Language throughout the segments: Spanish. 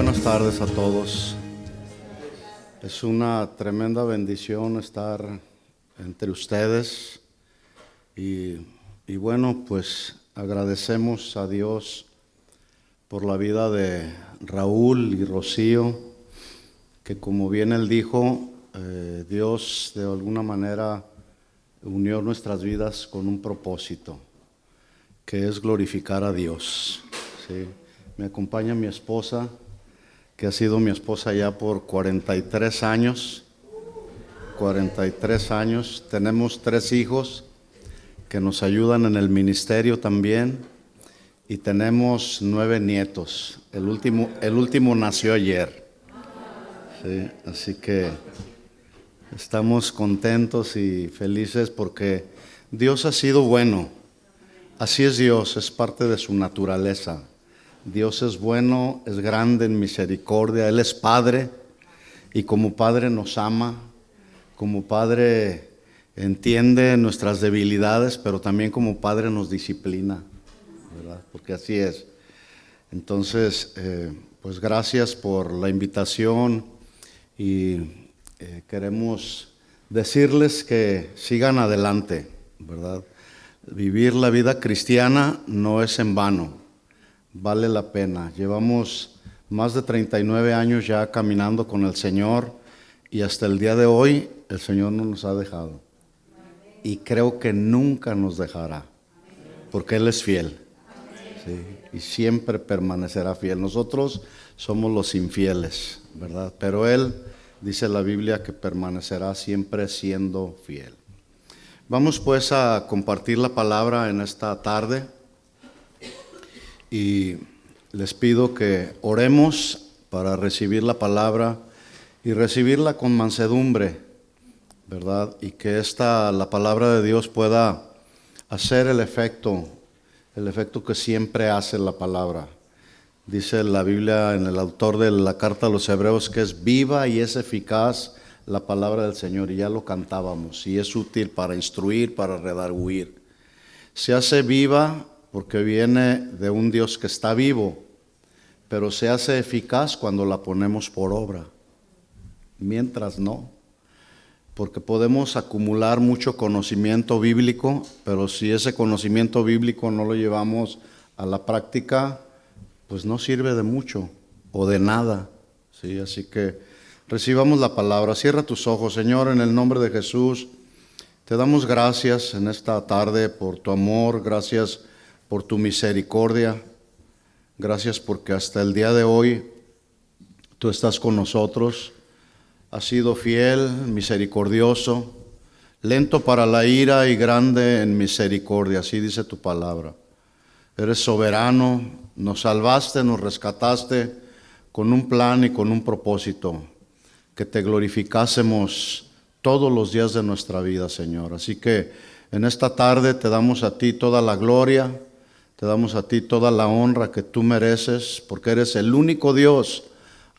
buenas tardes a todos. Es una tremenda bendición estar entre ustedes y bueno, pues agradecemos a Dios por la vida de Raúl y Rocío, que como bien él dijo, Dios de alguna manera unió nuestras vidas con un propósito, que es glorificar a Dios. ¿Sí? Me acompaña mi esposa, que ha sido mi esposa ya por 43 años. 43 años. Tenemos 3 hijos que nos ayudan en el ministerio también. Y tenemos 9 nietos. El último nació ayer. Sí, así que estamos contentos y felices porque Dios ha sido bueno. Así es Dios, es parte de su naturaleza. Dios es bueno, es grande en misericordia, Él es Padre y como Padre nos ama, como Padre entiende nuestras debilidades, pero también como Padre nos disciplina, ¿verdad? Porque así es. Entonces, pues gracias por la invitación y queremos decirles que sigan adelante, ¿verdad? Vivir la vida cristiana no es en vano. Vale la pena. Llevamos más de 39 años ya caminando con el Señor y hasta el día de hoy el Señor no nos ha dejado. Y creo que nunca nos dejará, porque Él es fiel. ¿Sí? Y siempre permanecerá fiel. Nosotros somos los infieles, ¿verdad? Pero Él, dice la Biblia, que permanecerá siempre siendo fiel. Vamos pues a compartir la palabra en esta tarde. Y les pido que oremos para recibir la palabra y recibirla con mansedumbre, ¿verdad? Y que la palabra de Dios pueda hacer el efecto que siempre hace la palabra. Dice la Biblia en el autor de la carta a los Hebreos que es viva y es eficaz la palabra del Señor, y ya lo cantábamos, y es útil para instruir, para redarguir. Se hace viva porque viene de un Dios que está vivo, pero se hace eficaz cuando la ponemos por obra. Mientras no, porque podemos acumular mucho conocimiento bíblico, pero si ese conocimiento bíblico no lo llevamos a la práctica, pues no sirve de mucho o de nada. ¿Sí? Así que recibamos la palabra. Cierra tus ojos, Señor, en el nombre de Jesús. Te damos gracias en esta tarde por tu amor, gracias por tu misericordia, gracias porque hasta el día de hoy tú estás con nosotros. Has sido fiel, misericordioso, lento para la ira y grande en misericordia, así dice tu palabra. Eres soberano, nos salvaste, nos rescataste con un plan y con un propósito, que te glorificásemos todos los días de nuestra vida, Señor. Así que en esta tarde te damos a ti toda la gloria, te damos a ti toda la honra que tú mereces, porque eres el único Dios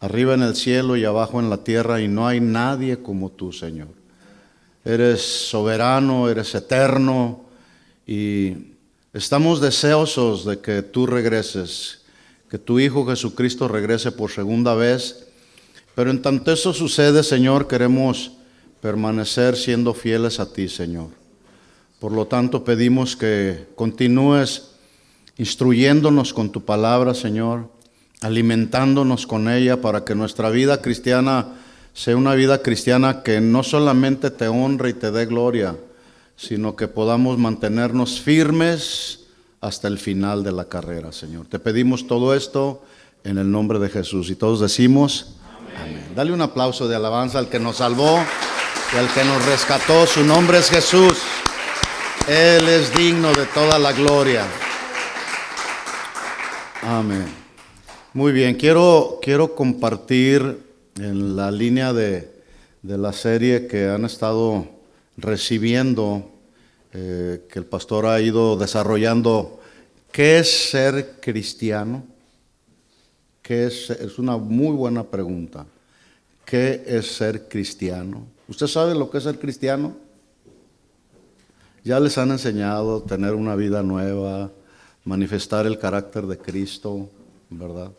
arriba en el cielo y abajo en la tierra, y no hay nadie como tú, Señor. Eres soberano, eres eterno, y estamos deseosos de que tú regreses, que tu Hijo Jesucristo regrese por segunda vez. Pero en tanto eso sucede, Señor, queremos permanecer siendo fieles a ti, Señor. Por lo tanto, pedimos que continúes instruyéndonos con tu palabra, Señor, alimentándonos con ella para que nuestra vida cristiana sea una vida cristiana que no solamente te honre y te dé gloria, sino que podamos mantenernos firmes hasta el final de la carrera, Señor. Te pedimos todo esto en el nombre de Jesús. Y todos decimos amén. Dale un aplauso de alabanza al que nos salvó y al que nos rescató. Su nombre es Jesús. Él es digno de toda la gloria. Amén. Muy bien, quiero compartir en la línea de la serie que han estado recibiendo, que el pastor ha ido desarrollando. ¿Qué es ser cristiano? Es una muy buena pregunta. ¿Qué es ser cristiano? ¿Usted sabe lo que es ser cristiano? Ya les han enseñado a tener una vida nueva, manifestar el carácter de Cristo, ¿verdad?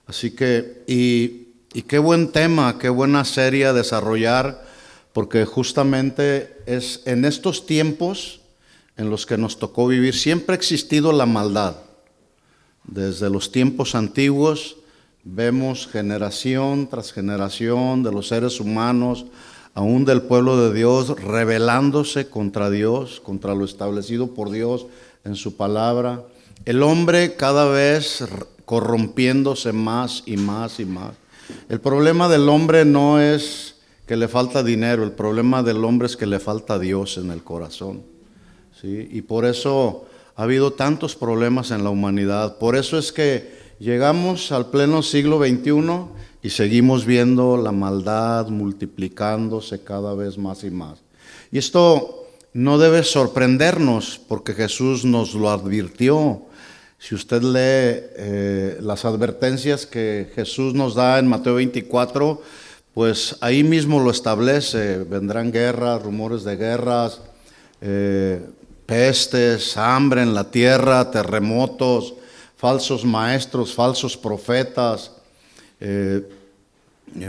Así que, y qué buen tema, qué buena serie a desarrollar, porque justamente es en estos tiempos en los que nos tocó vivir, siempre ha existido la maldad. Desde los tiempos antiguos vemos generación tras generación de los seres humanos, aún del pueblo de Dios, rebelándose contra Dios, contra lo establecido por Dios en su palabra. El hombre cada vez corrompiéndose más y más y más. El problema del hombre no es que le falta dinero, el problema del hombre es que le falta Dios en el corazón, ¿sí? Y por eso ha habido tantos problemas en la humanidad. Por eso es que llegamos al pleno siglo XXI y seguimos viendo la maldad multiplicándose cada vez más y más. Y esto no debe sorprendernos porque Jesús nos lo advirtió. Si usted lee las advertencias que Jesús nos da en Mateo 24, pues ahí mismo lo establece. Vendrán guerras, rumores de guerras, pestes, hambre en la tierra, terremotos, falsos maestros, falsos profetas,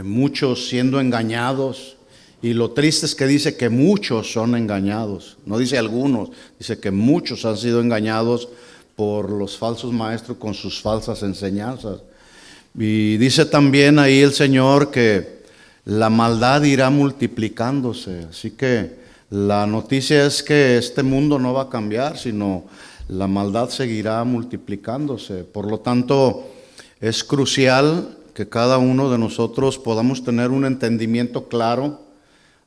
muchos siendo engañados. Y lo triste es que dice que muchos son engañados. No dice algunos, dice que muchos han sido engañados por los falsos maestros con sus falsas enseñanzas. Y dice también ahí el Señor que la maldad irá multiplicándose. Así que la noticia es que este mundo no va a cambiar, sino la maldad seguirá multiplicándose. Por lo tanto, es crucial que cada uno de nosotros podamos tener un entendimiento claro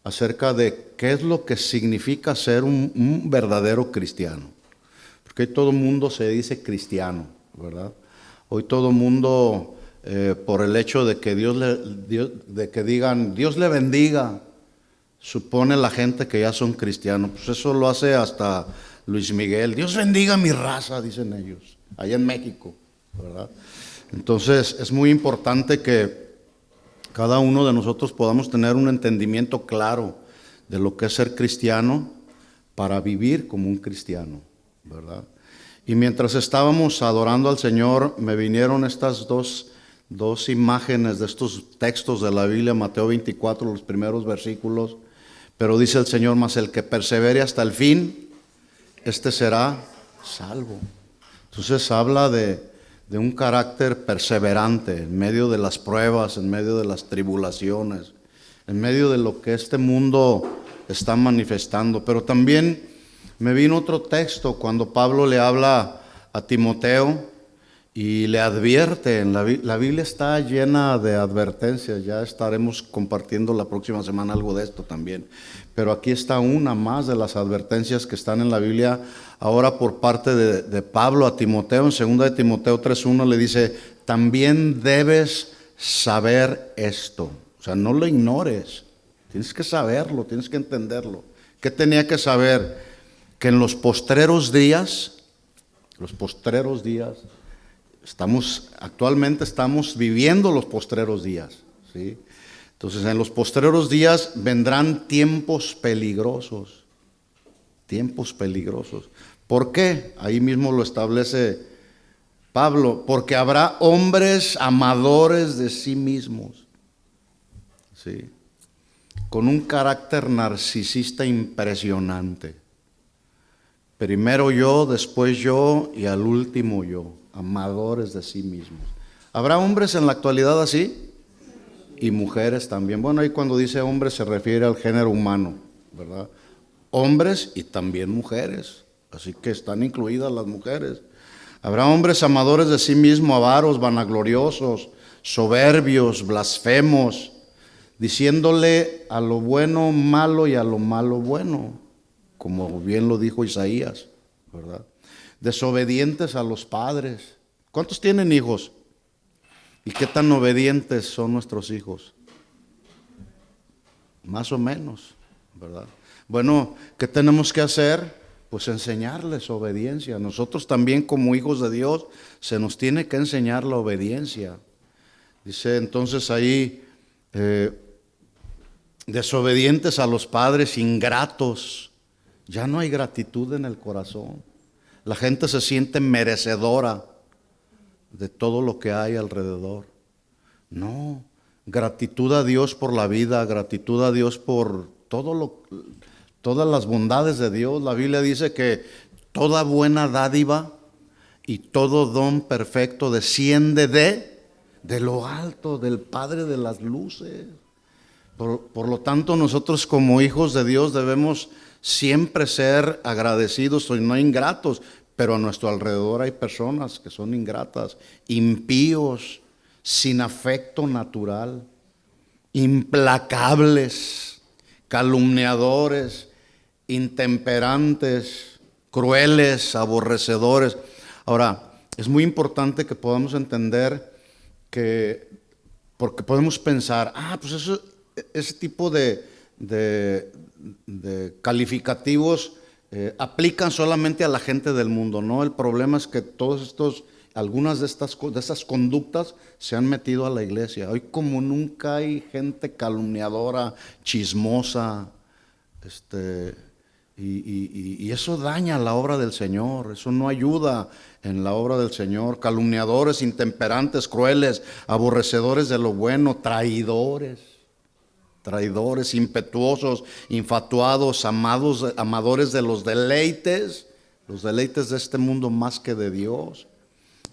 acerca de qué es lo que significa ser un verdadero cristiano. Porque hoy todo el mundo se dice cristiano, ¿verdad? Hoy todo el mundo, por el hecho de que de que digan Dios le bendiga, supone la gente que ya son cristianos. Pues eso lo hace hasta Luis Miguel. Dios bendiga mi raza, dicen ellos, allá en México, ¿verdad? Entonces es muy importante que cada uno de nosotros podamos tener un entendimiento claro de lo que es ser cristiano para vivir como un cristiano, ¿verdad? Y mientras estábamos adorando al Señor, me vinieron estas dos imágenes de estos textos de la Biblia, Mateo 24, los primeros versículos. Pero dice el Señor, mas el que persevere hasta el fin, este será salvo. Entonces habla de un carácter perseverante en medio de las pruebas, en medio de las tribulaciones, en medio de lo que este mundo está manifestando. Pero también me vino otro texto cuando Pablo le habla a Timoteo y le advierte. La Biblia está llena de advertencias. Ya estaremos compartiendo la próxima semana algo de esto también. Pero aquí está una más de las advertencias que están en la Biblia ahora por parte de Pablo a Timoteo. En 2 de Timoteo 3:1 le dice, también debes saber esto. O sea, no lo ignores. Tienes que saberlo, tienes que entenderlo. ¿Qué tenía que saber? Que en los postreros días, actualmente estamos viviendo los postreros días, ¿sí? Entonces, en los postreros días vendrán tiempos peligrosos. Tiempos peligrosos. ¿Por qué? Ahí mismo lo establece Pablo. Porque habrá hombres amadores de sí mismos, ¿sí? Con un carácter narcisista impresionante. Primero yo, después yo y al último yo. Amadores de sí mismos. ¿Habrá hombres en la actualidad así? Y mujeres también. Bueno, ahí cuando dice hombres se refiere al género humano, ¿verdad? Hombres y también mujeres. Así que están incluidas las mujeres. Habrá hombres amadores de sí mismos, avaros, vanagloriosos, soberbios, blasfemos, diciéndole a lo bueno malo y a lo malo bueno, como bien lo dijo Isaías, ¿verdad? Desobedientes a los padres. ¿Cuántos tienen hijos? ¿Y qué tan obedientes son nuestros hijos? Más o menos, ¿verdad? Bueno, ¿qué tenemos que hacer? Pues enseñarles obediencia. Nosotros también como hijos de Dios se nos tiene que enseñar la obediencia. Dice entonces ahí, desobedientes a los padres, ingratos. Ya no hay gratitud en el corazón. La gente se siente merecedora de todo lo que hay alrededor. No, gratitud a Dios por la vida, gratitud a Dios por todas las bondades de Dios. La Biblia dice que toda buena dádiva y todo don perfecto desciende de lo alto, del Padre de las luces. Por lo tanto, nosotros como hijos de Dios debemos siempre ser agradecidos y no ingratos, pero a nuestro alrededor hay personas que son ingratas, impíos, sin afecto natural, implacables, calumniadores, intemperantes, crueles, aborrecedores. Ahora, es muy importante que podamos entender que, porque podemos pensar, pues ese tipo de calificativos aplican solamente a la gente del mundo, ¿no? El problema es que algunas de estas conductas se han metido a la iglesia. Hoy como nunca hay gente calumniadora, chismosa, y eso daña la obra del Señor, eso no ayuda en la obra del Señor. Calumniadores, intemperantes, crueles, aborrecedores de lo bueno, traidores, impetuosos, infatuados, amadores de los deleites de este mundo más que de Dios,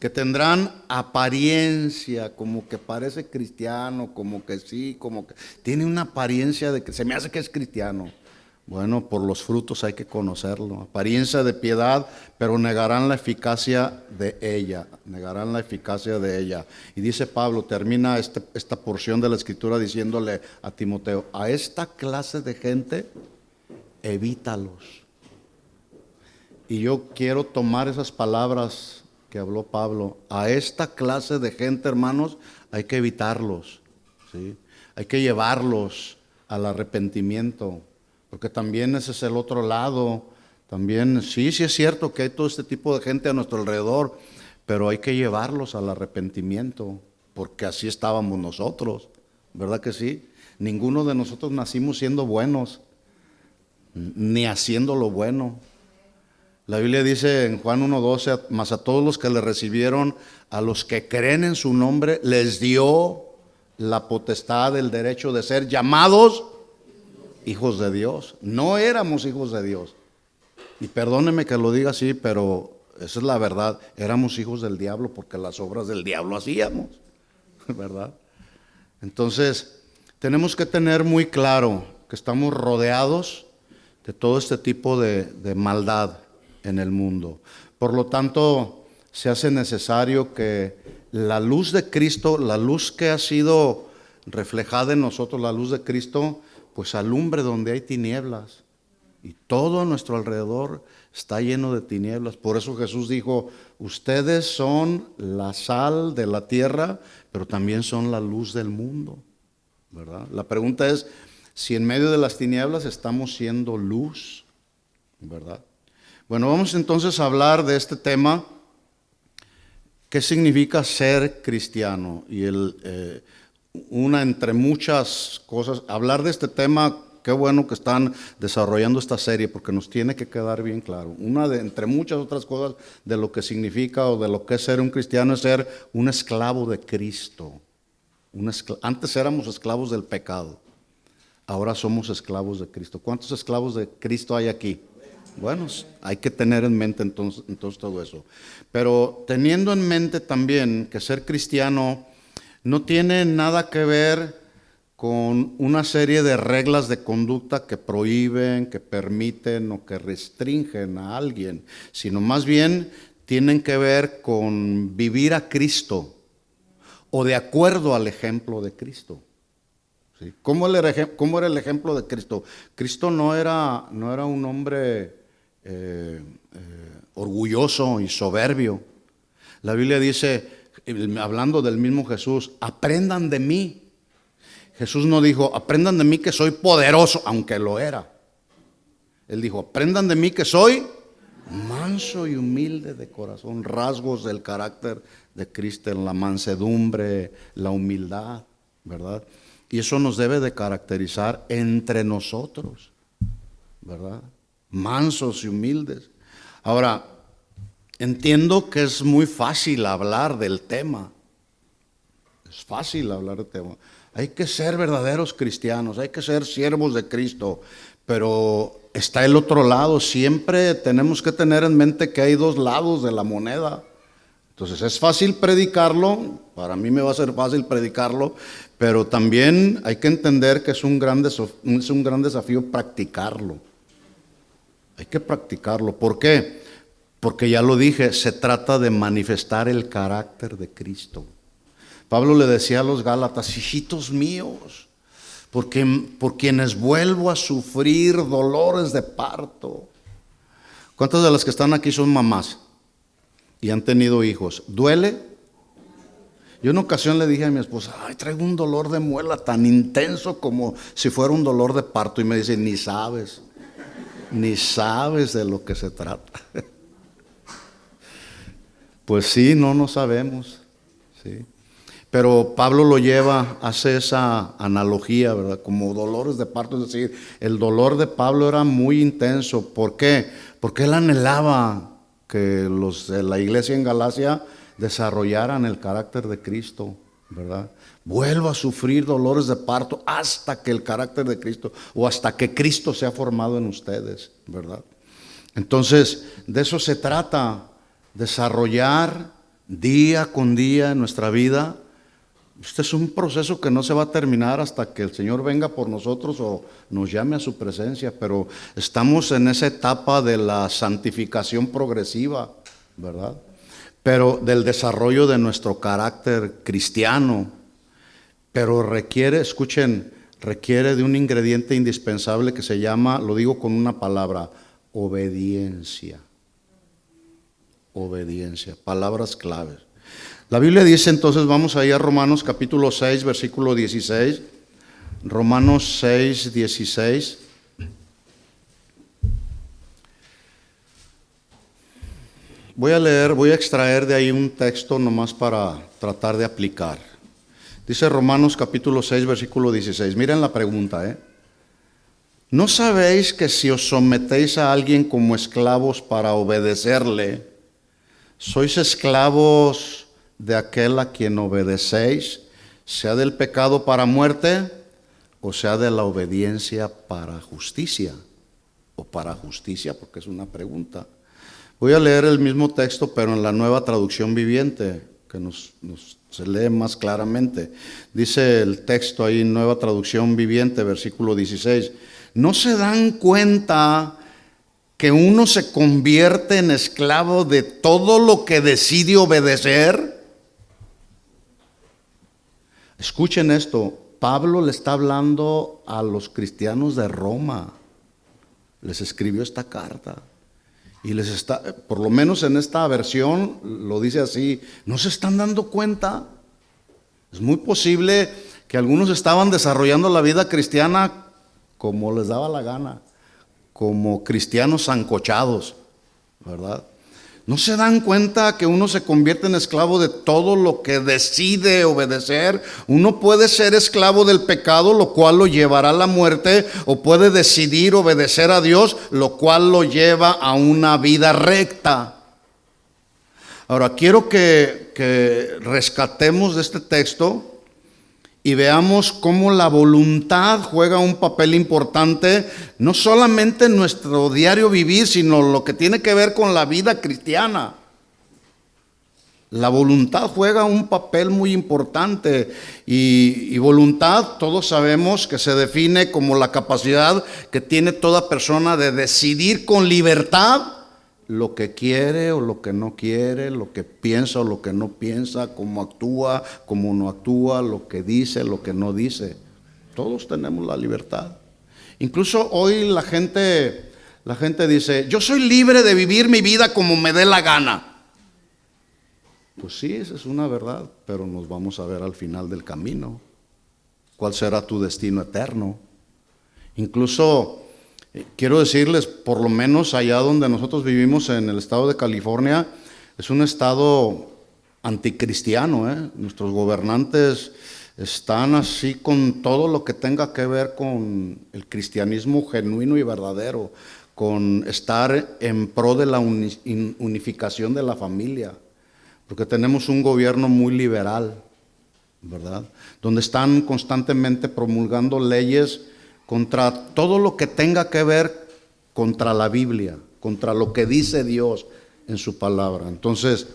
que tendrán apariencia, como que parece cristiano, como que sí, como que tiene una apariencia de que se me hace que es cristiano. Bueno, por los frutos hay que conocerlo. Apariencia de piedad, pero negarán la eficacia de ella. Y dice Pablo, termina esta porción de la Escritura diciéndole a Timoteo, a esta clase de gente, evítalos. Y yo quiero tomar esas palabras que habló Pablo. A esta clase de gente, hermanos, hay que evitarlos, ¿sí? Hay que llevarlos al arrepentimiento. Porque también ese es el otro lado. También sí es cierto que hay todo este tipo de gente a nuestro alrededor, pero hay que llevarlos al arrepentimiento, porque así estábamos nosotros, ¿verdad que sí? Ninguno de nosotros nacimos siendo buenos, ni haciendo lo bueno. La Biblia dice en Juan 1:12, mas a todos los que le recibieron, a los que creen en su nombre, les dio la potestad, el derecho de ser llamados hijos de Dios. No éramos hijos de Dios. Y perdóneme que lo diga así, pero esa es la verdad. Éramos hijos del diablo porque las obras del diablo hacíamos, ¿verdad? Entonces, tenemos que tener muy claro que estamos rodeados de todo este tipo de maldad en el mundo. Por lo tanto, se hace necesario que la luz de Cristo, la luz que ha sido reflejada en nosotros, la luz de Cristo, pues alumbre donde hay tinieblas. Y todo a nuestro alrededor está lleno de tinieblas. Por eso Jesús dijo, ustedes son la sal de la tierra, pero también son la luz del mundo, ¿verdad? La pregunta es, si en medio de las tinieblas estamos siendo luz, ¿verdad? Bueno, vamos entonces a hablar de este tema, ¿qué significa ser cristiano? Y una entre muchas cosas, hablar de este tema, qué bueno que están desarrollando esta serie porque nos tiene que quedar bien claro. Entre muchas otras cosas de lo que significa o de lo que es ser un cristiano es ser un esclavo de Cristo. Antes éramos esclavos del pecado, ahora somos esclavos de Cristo. ¿Cuántos esclavos de Cristo hay aquí? Bueno, hay que tener en mente entonces todo eso. Pero teniendo en mente también que ser cristiano no tiene nada que ver con una serie de reglas de conducta que prohíben, que permiten o que restringen a alguien, sino más bien tienen que ver con vivir a Cristo o de acuerdo al ejemplo de Cristo. ¿Sí? ¿Cómo era el ejemplo de Cristo? Cristo no era un hombre orgulloso y soberbio. La Biblia dice, hablando del mismo Jesús, aprendan de mí. Jesús no dijo, aprendan de mí que soy poderoso, aunque lo era. Él dijo, aprendan de mí que soy manso y humilde de corazón, rasgos del carácter de Cristo, la mansedumbre, la humildad, ¿verdad? Y eso nos debe de caracterizar entre nosotros, ¿verdad? Mansos y humildes. Ahora, entiendo que es muy fácil hablar del tema, Es fácil hablar de tema. Hay que ser verdaderos cristianos, hay que ser siervos de Cristo, pero está el otro lado. Siempre tenemos que tener en mente que hay dos lados de la moneda. Entonces es fácil predicarlo, para mí me va a ser fácil predicarlo, pero también hay que entender que es un gran desafío practicarlo. Hay que practicarlo. ¿Por qué? Porque ya lo dije, se trata de manifestar el carácter de Cristo. Pablo le decía a los Gálatas: hijitos míos, por quienes vuelvo a sufrir dolores de parto. ¿Cuántas de las que están aquí son mamás y han tenido hijos? ¿Duele? Yo en una ocasión le dije a mi esposa: ay, traigo un dolor de muela tan intenso como si fuera un dolor de parto. Y me dice: ni sabes de lo que se trata. Pues sí, no sabemos, sí. Pero Pablo lo lleva, hace esa analogía, ¿verdad? Como dolores de parto, es decir, el dolor de Pablo era muy intenso. ¿Por qué? Porque él anhelaba que los de la iglesia en Galacia desarrollaran el carácter de Cristo, ¿verdad? Vuelvo a sufrir dolores de parto hasta que el carácter de Cristo, o hasta que Cristo sea formado en ustedes, ¿verdad? Entonces, de eso se trata, desarrollar día con día en nuestra vida. Este es un proceso que no se va a terminar hasta que el Señor venga por nosotros o nos llame a su presencia, pero estamos en esa etapa de la santificación progresiva, ¿verdad? Pero del desarrollo de nuestro carácter cristiano, pero requiere, escuchen, requiere de un ingrediente indispensable que se llama, lo digo con una palabra, obediencia. Obediencia, palabras claves. La Biblia dice, entonces vamos ahí a Romanos capítulo 6, versículo 16. Romanos 6, 16. Voy a extraer de ahí un texto nomás para tratar de aplicar. Dice Romanos capítulo 6, versículo 16. Miren la pregunta, ¿no sabéis que si os sometéis a alguien como esclavos para obedecerle, sois esclavos de aquel a quien obedecéis, sea del pecado para muerte, o sea de la obediencia para justicia? O para justicia, porque es una pregunta. Voy a leer el mismo texto, pero en la Nueva Traducción Viviente, que se lee más claramente. Dice el texto ahí, Nueva Traducción Viviente, versículo 16. ¿No se dan cuenta que uno se convierte en esclavo de todo lo que decide obedecer? Escuchen esto, Pablo le está hablando a los cristianos de Roma, les escribió esta carta y les está, por lo menos en esta versión lo dice así, ¿no se están dando cuenta? Es muy posible que algunos estaban desarrollando la vida cristiana como les daba la gana, como cristianos sancochados, ¿verdad? ¿No se dan cuenta que uno se convierte en esclavo de todo lo que decide obedecer? Uno puede ser esclavo del pecado, lo cual lo llevará a la muerte, o puede decidir obedecer a Dios, lo cual lo lleva a una vida recta. Ahora, quiero que rescatemos de este texto y veamos cómo la voluntad juega un papel importante, no solamente en nuestro diario vivir, sino lo que tiene que ver con la vida cristiana. La voluntad juega un papel muy importante y voluntad, todos sabemos que se define como la capacidad que tiene toda persona de decidir con libertad lo que quiere o lo que no quiere, lo que piensa o lo que no piensa, cómo actúa, cómo no actúa, lo que dice, lo que no dice. Todos tenemos la libertad. Incluso hoy la gente dice, yo soy libre de vivir mi vida como me dé la gana. Pues sí, esa es una verdad, pero nos vamos a ver al final del camino. ¿Cuál será tu destino eterno? Incluso quiero decirles, por lo menos allá donde nosotros vivimos en el estado de California, es un estado anticristiano, Nuestros gobernantes están así con todo lo que tenga que ver con el cristianismo genuino y verdadero, con estar en pro de la unificación de la familia, porque tenemos un gobierno muy liberal, ¿verdad? Donde están constantemente promulgando leyes contra todo lo que tenga que ver contra la Biblia, contra lo que dice Dios en su palabra. Entonces,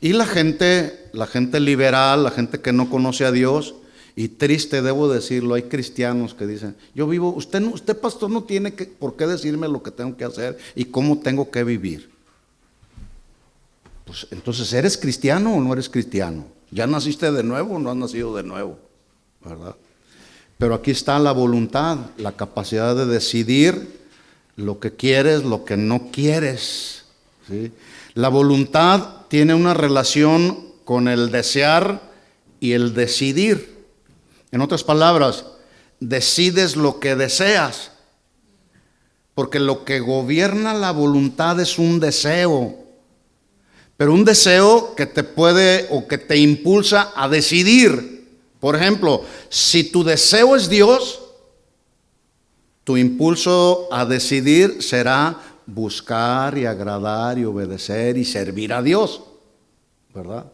y la gente liberal, la gente que no conoce a Dios, y triste debo decirlo, hay cristianos que dicen, yo vivo, usted pastor no tiene por qué decirme lo que tengo que hacer y cómo tengo que vivir. Pues entonces, ¿eres cristiano o no eres cristiano? ¿Ya naciste de nuevo o no has nacido de nuevo? ¿Verdad? Pero aquí está la voluntad, la capacidad de decidir lo que quieres, lo que no quieres, ¿sí? La voluntad tiene una relación con el desear y el decidir. En otras palabras, decides lo que deseas, porque lo que gobierna la voluntad es un deseo, pero un deseo que te puede o que te impulsa a decidir. Por ejemplo, si tu deseo es Dios, tu impulso a decidir será buscar y agradar y obedecer y servir a Dios, ¿verdad?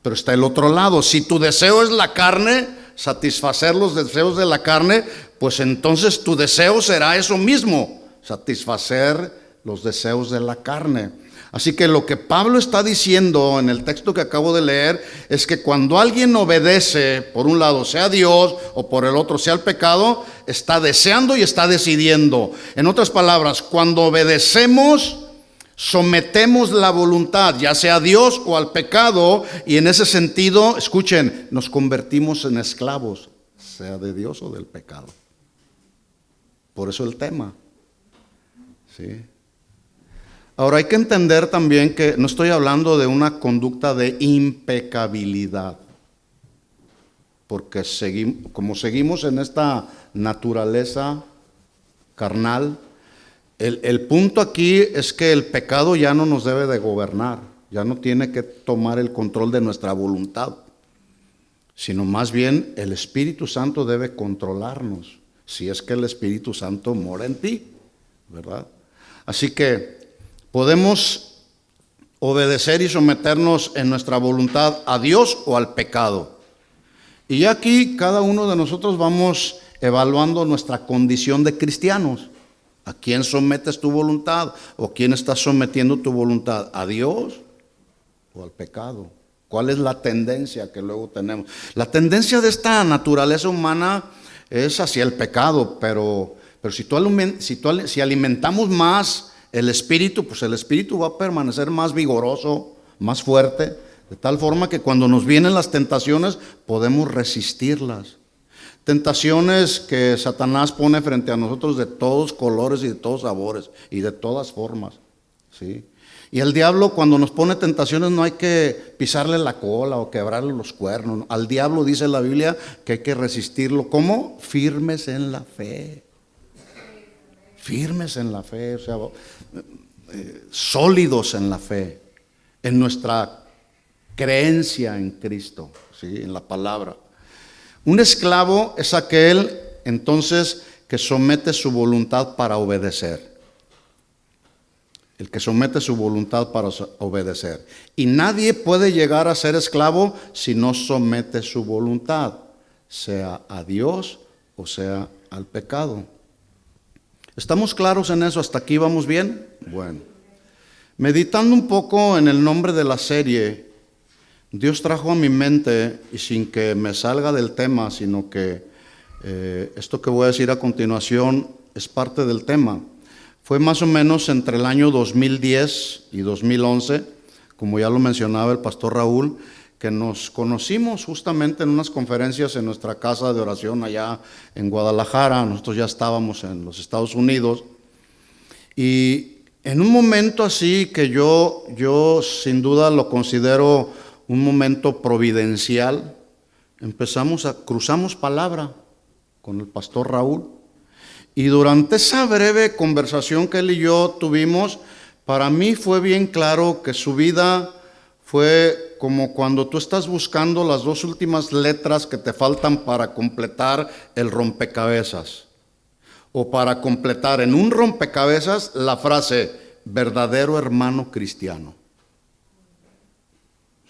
Pero está el otro lado. Si tu deseo es la carne, satisfacer los deseos de la carne, pues entonces tu deseo será eso mismo, satisfacer los deseos de la carne. Así que lo que Pablo está diciendo en el texto que acabo de leer es que cuando alguien obedece, por un lado sea Dios o por el otro sea el pecado, está deseando y está decidiendo. En otras palabras, cuando obedecemos, sometemos la voluntad, ya sea a Dios o al pecado, y en ese sentido, escuchen, nos convertimos en esclavos, sea de Dios o del pecado. Por eso el tema, ¿sí? Ahora hay que entender también que no estoy hablando de una conducta de impecabilidad, porque como seguimos en esta naturaleza carnal, el punto aquí es que el pecado ya no nos debe de gobernar, ya no tiene que tomar el control de nuestra voluntad, sino más bien el Espíritu Santo debe controlarnos, si es que el Espíritu Santo mora en ti, ¿verdad? Así que podemos obedecer y someternos en nuestra voluntad a Dios o al pecado. Y aquí cada uno de nosotros vamos evaluando nuestra condición de cristianos. ¿A quién sometes tu voluntad? ¿O quién estás sometiendo tu voluntad? ¿A Dios o al pecado? ¿Cuál es la tendencia que luego tenemos? La tendencia de esta naturaleza humana es hacia el pecado, pero si alimentamos más el espíritu, pues el espíritu va a permanecer más vigoroso, más fuerte, de tal forma que cuando nos vienen las tentaciones podemos resistirlas. Tentaciones que Satanás pone frente a nosotros de todos colores y de todos sabores y de todas formas, ¿sí? Y el diablo, cuando nos pone tentaciones, no hay que pisarle la cola o quebrarle los cuernos. Al diablo dice la Biblia que hay que resistirlo. ¿Cómo? Firmes en la fe. Firmes en la fe, o sea, sólidos en la fe, en nuestra creencia en Cristo, ¿sí? En la palabra. Un esclavo es aquel, entonces, que somete su voluntad para obedecer. El que somete su voluntad para obedecer. Y nadie puede llegar a ser esclavo si no somete su voluntad, sea a Dios o sea al pecado. ¿Estamos claros en eso? ¿Hasta aquí vamos bien? Bueno, meditando un poco en el nombre de la serie, Dios trajo a mi mente, y sin que me salga del tema, sino que esto que voy a decir a continuación es parte del tema. Fue más o menos entre el año 2010 y 2011, como ya lo mencionaba el pastor Raúl, que nos conocimos justamente en unas conferencias en nuestra casa de oración allá en Guadalajara. Nosotros ya estábamos en los Estados Unidos. Y en un momento así que yo sin duda lo considero un momento providencial, cruzamos palabra con el pastor Raúl. Y durante esa breve conversación que él y yo tuvimos, para mí fue bien claro que su vida fue como cuando tú estás buscando las dos últimas letras que te faltan para completar el rompecabezas. O para completar en un rompecabezas la frase, verdadero hermano cristiano.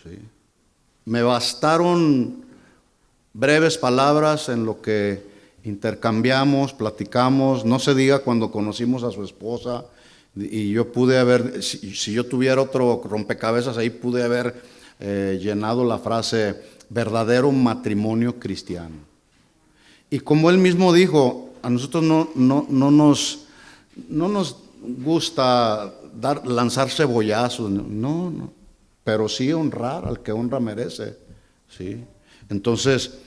¿Sí? Me bastaron breves palabras en lo que intercambiamos, platicamos. No se diga cuando conocimos a su esposa y yo pude haber, si yo tuviera otro rompecabezas ahí, pude haber llenado la frase verdadero matrimonio cristiano. Y como él mismo dijo, a nosotros no nos gusta lanzar cebollazos, no, pero sí honrar al que honra merece, ¿sí? Entonces,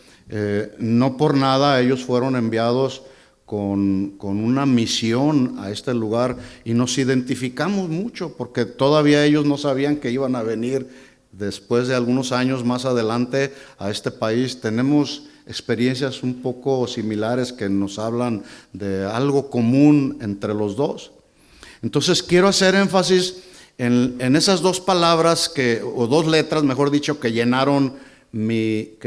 no por nada ellos fueron enviados con una misión a este lugar y nos identificamos mucho porque todavía ellos no sabían que iban a venir después de algunos años más adelante a este país. Tenemos experiencias un poco similares que nos hablan de algo común entre los dos. Entonces quiero hacer énfasis en esas dos palabras o dos letras, mejor dicho, que llenaron mi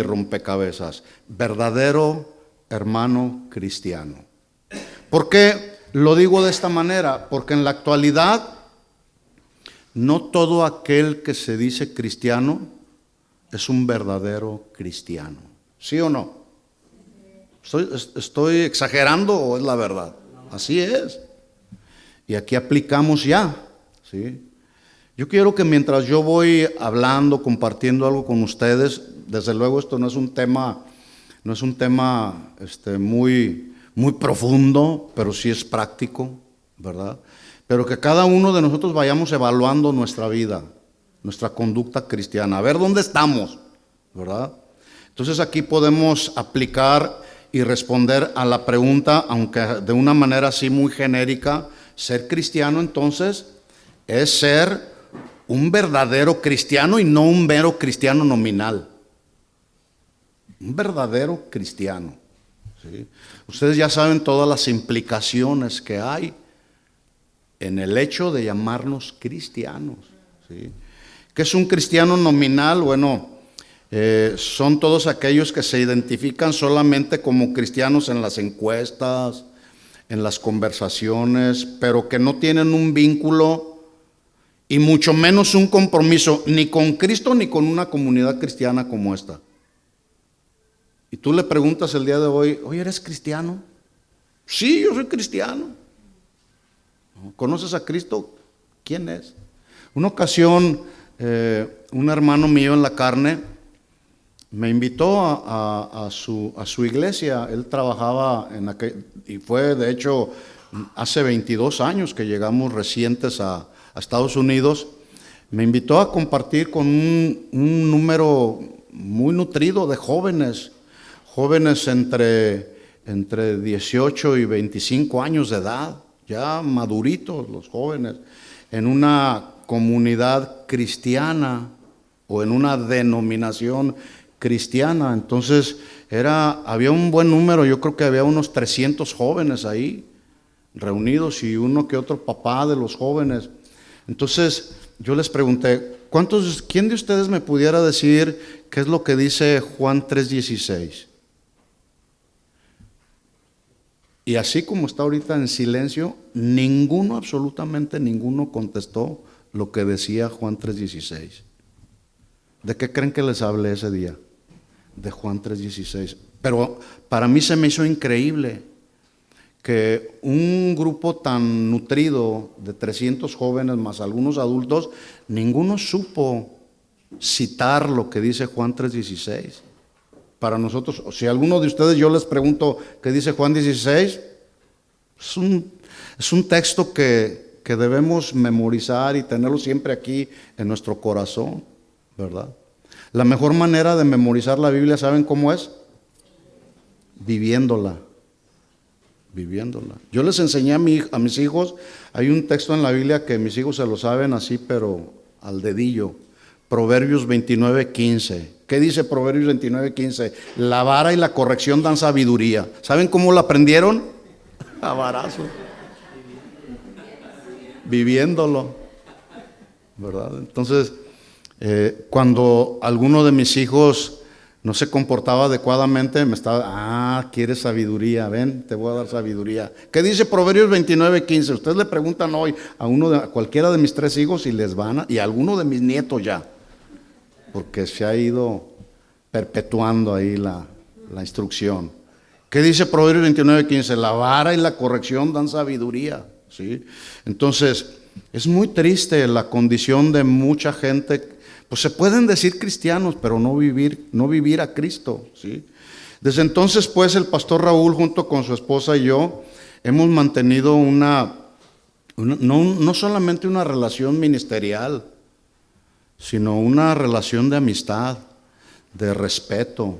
rompecabezas. Verdadero hermano cristiano. ¿Por qué lo digo de esta manera? Porque en la actualidad no todo aquel que se dice cristiano es un verdadero cristiano. ¿Sí o no? ¿Estoy exagerando o es la verdad? Así es. Y aquí aplicamos ya, ¿sí? Yo quiero que mientras yo voy hablando, compartiendo algo con ustedes, desde luego esto no es un tema muy profundo, pero sí es práctico, ¿verdad? Pero que cada uno de nosotros vayamos evaluando nuestra vida, nuestra conducta cristiana, a ver dónde estamos, ¿verdad? Entonces aquí podemos aplicar y responder a la pregunta, aunque de una manera así muy genérica. Ser cristiano entonces es ser un verdadero cristiano y no un mero cristiano nominal. Un verdadero cristiano, ¿sí? Ustedes ya saben todas las implicaciones que hay en el hecho de llamarnos cristianos, ¿sí? ¿Qué es un cristiano nominal? Bueno, son todos aquellos que se identifican solamente como cristianos en las encuestas, en las conversaciones, pero que no tienen un vínculo y mucho menos un compromiso ni con Cristo ni con una comunidad cristiana como esta. Y tú le preguntas el día de hoy, oye, ¿eres cristiano? Sí, yo soy cristiano. ¿Conoces a Cristo? ¿Quién es? Una ocasión, un hermano mío en la carne me invitó a su iglesia. Él trabajaba y fue de hecho hace 22 años que llegamos recientes a Estados Unidos. Me invitó a compartir con un número muy nutrido de jóvenes entre 18 y 25 años de edad, ya maduritos los jóvenes, en una comunidad cristiana o en una denominación cristiana. Entonces había un buen número, yo creo que había unos 300 jóvenes ahí reunidos y uno que otro papá de los jóvenes. Entonces yo les pregunté, ¿quién de ustedes me pudiera decir qué es lo que dice Juan 3:16? Y así como está ahorita en silencio, absolutamente ninguno contestó lo que decía Juan 3:16. ¿De qué creen que les hablé ese día? De Juan 3:16. Pero para mí se me hizo increíble que un grupo tan nutrido de 300 jóvenes más algunos adultos, ninguno supo citar lo que dice Juan 3:16. Para nosotros, si a alguno de ustedes yo les pregunto qué dice Juan 16, es un texto que debemos memorizar y tenerlo siempre aquí en nuestro corazón, ¿verdad? La mejor manera de memorizar la Biblia, ¿saben cómo es? Viviéndola. Yo les enseñé a mis hijos, hay un texto en la Biblia que mis hijos se lo saben así, pero al dedillo. Proverbios 29:15. ¿Qué dice Proverbios 29:15? La vara y la corrección dan sabiduría. ¿Saben cómo la aprendieron? A varazo. Viviéndolo, ¿verdad? Entonces, cuando alguno de mis hijos no se comportaba adecuadamente, ¿quieres sabiduría? Ven, te voy a dar sabiduría. ¿Qué dice Proverbios 29:15? Ustedes le preguntan hoy a cualquiera de mis 3 hijos y a alguno de mis nietos ya, porque se ha ido perpetuando ahí la instrucción. ¿Qué dice Proverbios 29:15? La vara y la corrección dan sabiduría, ¿sí? Entonces, es muy triste la condición de mucha gente. Pues se pueden decir cristianos, pero no vivir a Cristo, ¿sí? Desde entonces, pues, el pastor Raúl, junto con su esposa y yo, hemos mantenido no solamente una relación ministerial, sino una relación de amistad, de respeto,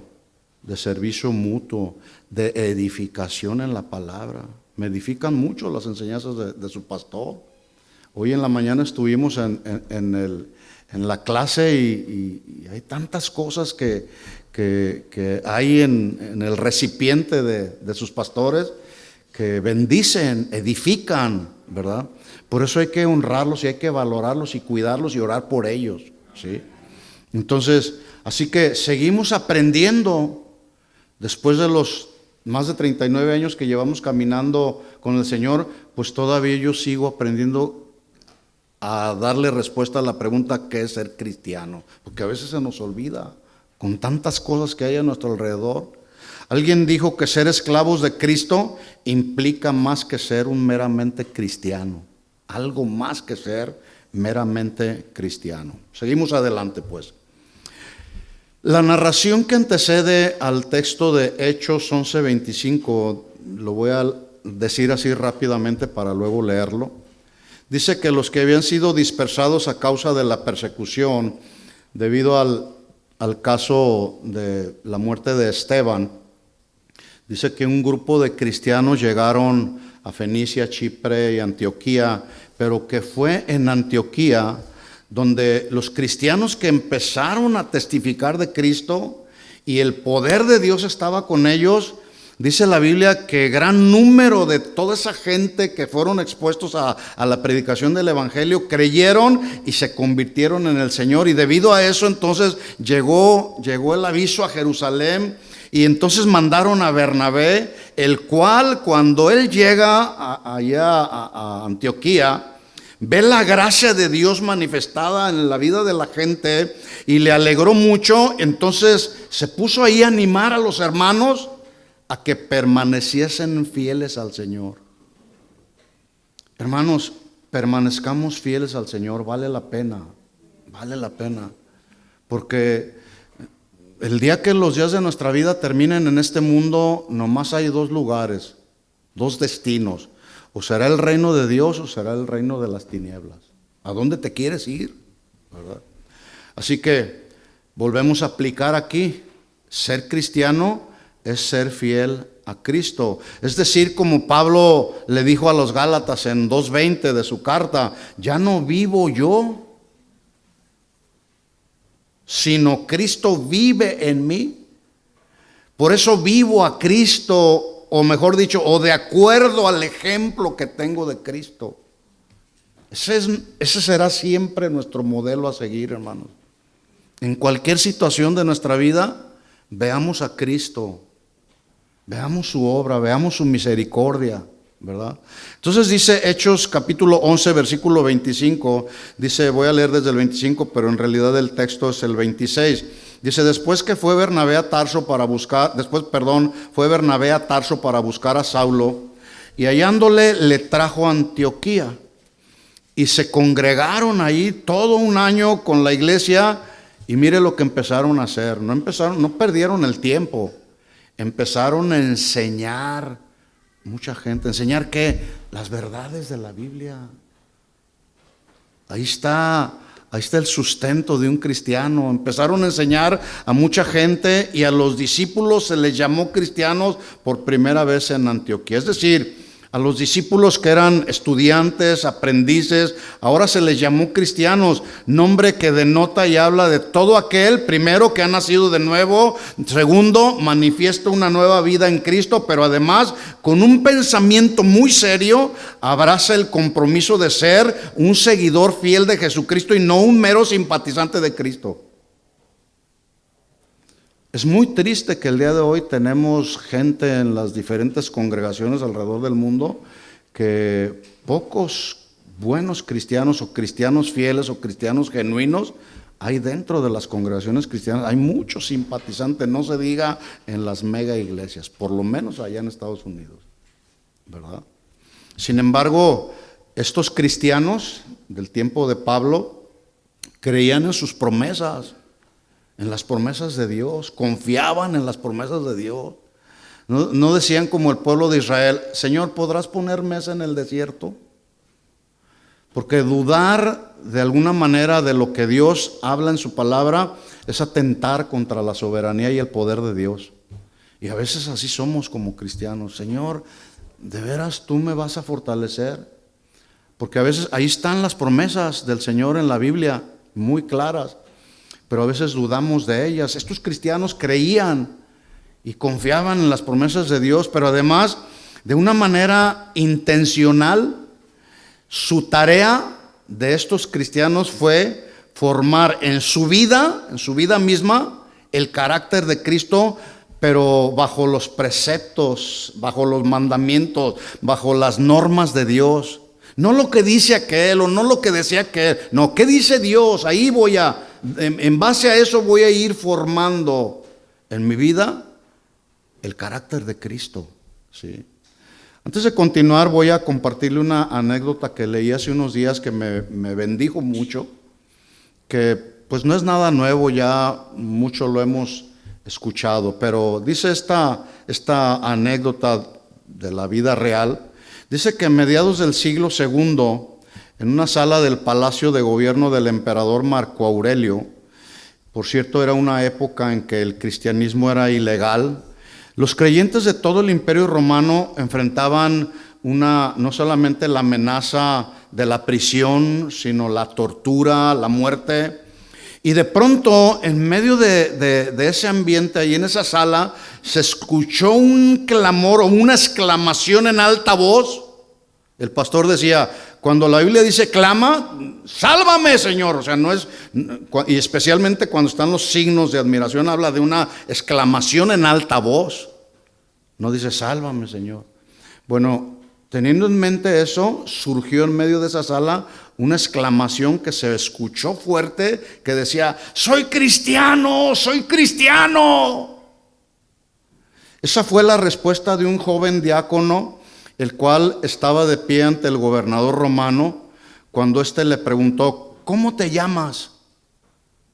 de servicio mutuo, de edificación en la palabra. Me edifican mucho las enseñanzas de su pastor. Hoy en la mañana estuvimos en la clase y hay tantas cosas que hay en el recipiente de sus pastores que bendicen, edifican, ¿verdad? Por eso hay que honrarlos y hay que valorarlos y cuidarlos y orar por ellos, ¿sí? Entonces, así que seguimos aprendiendo después de los más de 39 años que llevamos caminando con el Señor, pues todavía yo sigo aprendiendo a darle respuesta a la pregunta ¿qué es ser cristiano? Porque a veces se nos olvida con tantas cosas que hay a nuestro alrededor. Alguien dijo que ser esclavos de Cristo implica más que ser un meramente cristiano, algo más que ser meramente cristiano. Seguimos adelante, pues. La narración que antecede al texto de Hechos 11:25, lo voy a decir así rápidamente para luego leerlo. Dice que los que habían sido dispersados a causa de la persecución debido al caso de la muerte de Esteban, dice que un grupo de cristianos llegaron a Fenicia, Chipre y Antioquía, pero que fue en Antioquía donde los cristianos que empezaron a testificar de Cristo y el poder de Dios estaba con ellos. Dice la Biblia que gran número de toda esa gente que fueron expuestos a la predicación del Evangelio creyeron y se convirtieron en el Señor. Y debido a eso entonces llegó el aviso a Jerusalén y entonces mandaron a Bernabé, el cual cuando él llega allá a Antioquía, ve la gracia de Dios manifestada en la vida de la gente y le alegró mucho. Entonces se puso ahí a animar a los hermanos a que permaneciesen fieles al Señor. Hermanos, permanezcamos fieles al Señor, vale la pena, porque el día que los días de nuestra vida terminen en este mundo, nomás hay dos lugares, dos destinos: o será el reino de Dios o será el reino de las tinieblas. ¿A dónde te quieres ir? ¿Verdad? Así que volvemos a aplicar aquí, ser cristiano es ser fiel a Cristo. Es decir, como Pablo le dijo a los Gálatas en 2:20 de su carta, ya no vivo yo, sino Cristo vive en mí. Por eso vivo a Cristo, o mejor dicho, o de acuerdo al ejemplo que tengo de Cristo. Ese será siempre nuestro modelo a seguir, hermanos. En cualquier situación de nuestra vida, veamos a Cristo. Veamos su obra, veamos su misericordia, ¿verdad? Entonces dice Hechos capítulo 11, versículo 25, dice, voy a leer desde el 25, pero en realidad el texto es el 26. Dice, fue Bernabé a Tarso para buscar a Saulo, y hallándole le trajo a Antioquía. Y se congregaron ahí todo un año con la iglesia, y mire lo que empezaron a hacer. No perdieron el tiempo. Empezaron a enseñar mucha gente. ¿Enseñar qué? Las verdades de la Biblia. Ahí está el sustento de un cristiano. Empezaron a enseñar a mucha gente y a los discípulos se les llamó cristianos por primera vez en Antioquía. Es decir, a los discípulos que eran estudiantes, aprendices, ahora se les llamó cristianos, nombre que denota y habla de todo aquel, primero, que ha nacido de nuevo, segundo, manifiesta una nueva vida en Cristo, pero además, con un pensamiento muy serio, abraza el compromiso de ser un seguidor fiel de Jesucristo y no un mero simpatizante de Cristo. Es muy triste que el día de hoy tenemos gente en las diferentes congregaciones alrededor del mundo que pocos buenos cristianos o cristianos fieles o cristianos genuinos hay dentro de las congregaciones cristianas, hay muchos simpatizantes, no se diga en las mega iglesias, por lo menos allá en Estados Unidos, ¿verdad? Sin embargo, estos cristianos del tiempo de Pablo creían en sus promesas, en las promesas de Dios, confiaban en las promesas de Dios. No decían como el pueblo de Israel: Señor, ¿podrás poner mesa en el desierto? Porque dudar de alguna manera de lo que Dios habla en su palabra es atentar contra la soberanía y el poder de Dios. Y a veces así somos como cristianos. Señor, ¿de veras tú me vas a fortalecer? Porque a veces ahí están las promesas del Señor en la Biblia, muy claras, pero a veces dudamos de ellas. Estos cristianos creían y confiaban en las promesas de Dios, pero además, de una manera intencional, su tarea de estos cristianos fue formar en su vida misma, el carácter de Cristo, pero bajo los preceptos, bajo los mandamientos, bajo las normas de Dios. No lo que dice aquel o no lo que decía aquel, no, ¿qué dice Dios? Ahí en base a eso voy a ir formando en mi vida el carácter de Cristo, ¿sí? Antes de continuar, voy a compartirle una anécdota que leí hace unos días que me bendijo mucho, que pues no es nada nuevo, ya mucho lo hemos escuchado, pero dice esta anécdota de la vida real. Dice que a mediados del siglo II, en una sala del Palacio de Gobierno del emperador Marco Aurelio, por cierto, era una época en que el cristianismo era ilegal, los creyentes de todo el Imperio Romano enfrentaban no solamente la amenaza de la prisión, sino la tortura, la muerte. Y de pronto, en medio de ese ambiente, ahí en esa sala, se escuchó un clamor o una exclamación en alta voz. El pastor decía: cuando la Biblia dice clama, sálvame, Señor. O sea, no es, y especialmente cuando están los signos de admiración, habla de una exclamación en alta voz. No dice sálvame, Señor. Bueno, teniendo en mente eso, surgió en medio de esa sala una exclamación que se escuchó fuerte, que decía: soy cristiano, soy cristiano. Esa fue la respuesta de un joven diácono, el cual estaba de pie ante el gobernador romano, cuando éste le preguntó: ¿cómo te llamas?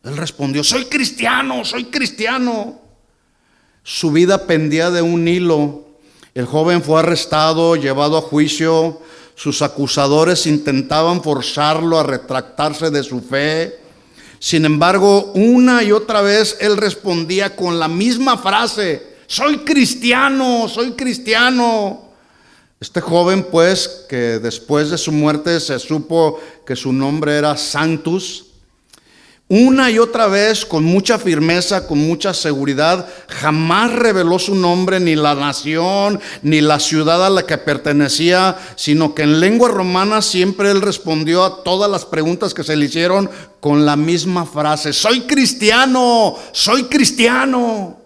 Él respondió: soy cristiano, soy cristiano. Su vida pendía de un hilo. El joven fue arrestado, llevado a juicio. Sus acusadores intentaban forzarlo a retractarse de su fe. Sin embargo, una y otra vez él respondía con la misma frase: soy cristiano, soy cristiano. Este joven, pues, que después de su muerte se supo que su nombre era Sanctus, una y otra vez, con mucha firmeza, con mucha seguridad, jamás reveló su nombre, ni la nación, ni la ciudad a la que pertenecía, sino que en lengua romana siempre él respondió a todas las preguntas que se le hicieron con la misma frase: soy cristiano, soy cristiano.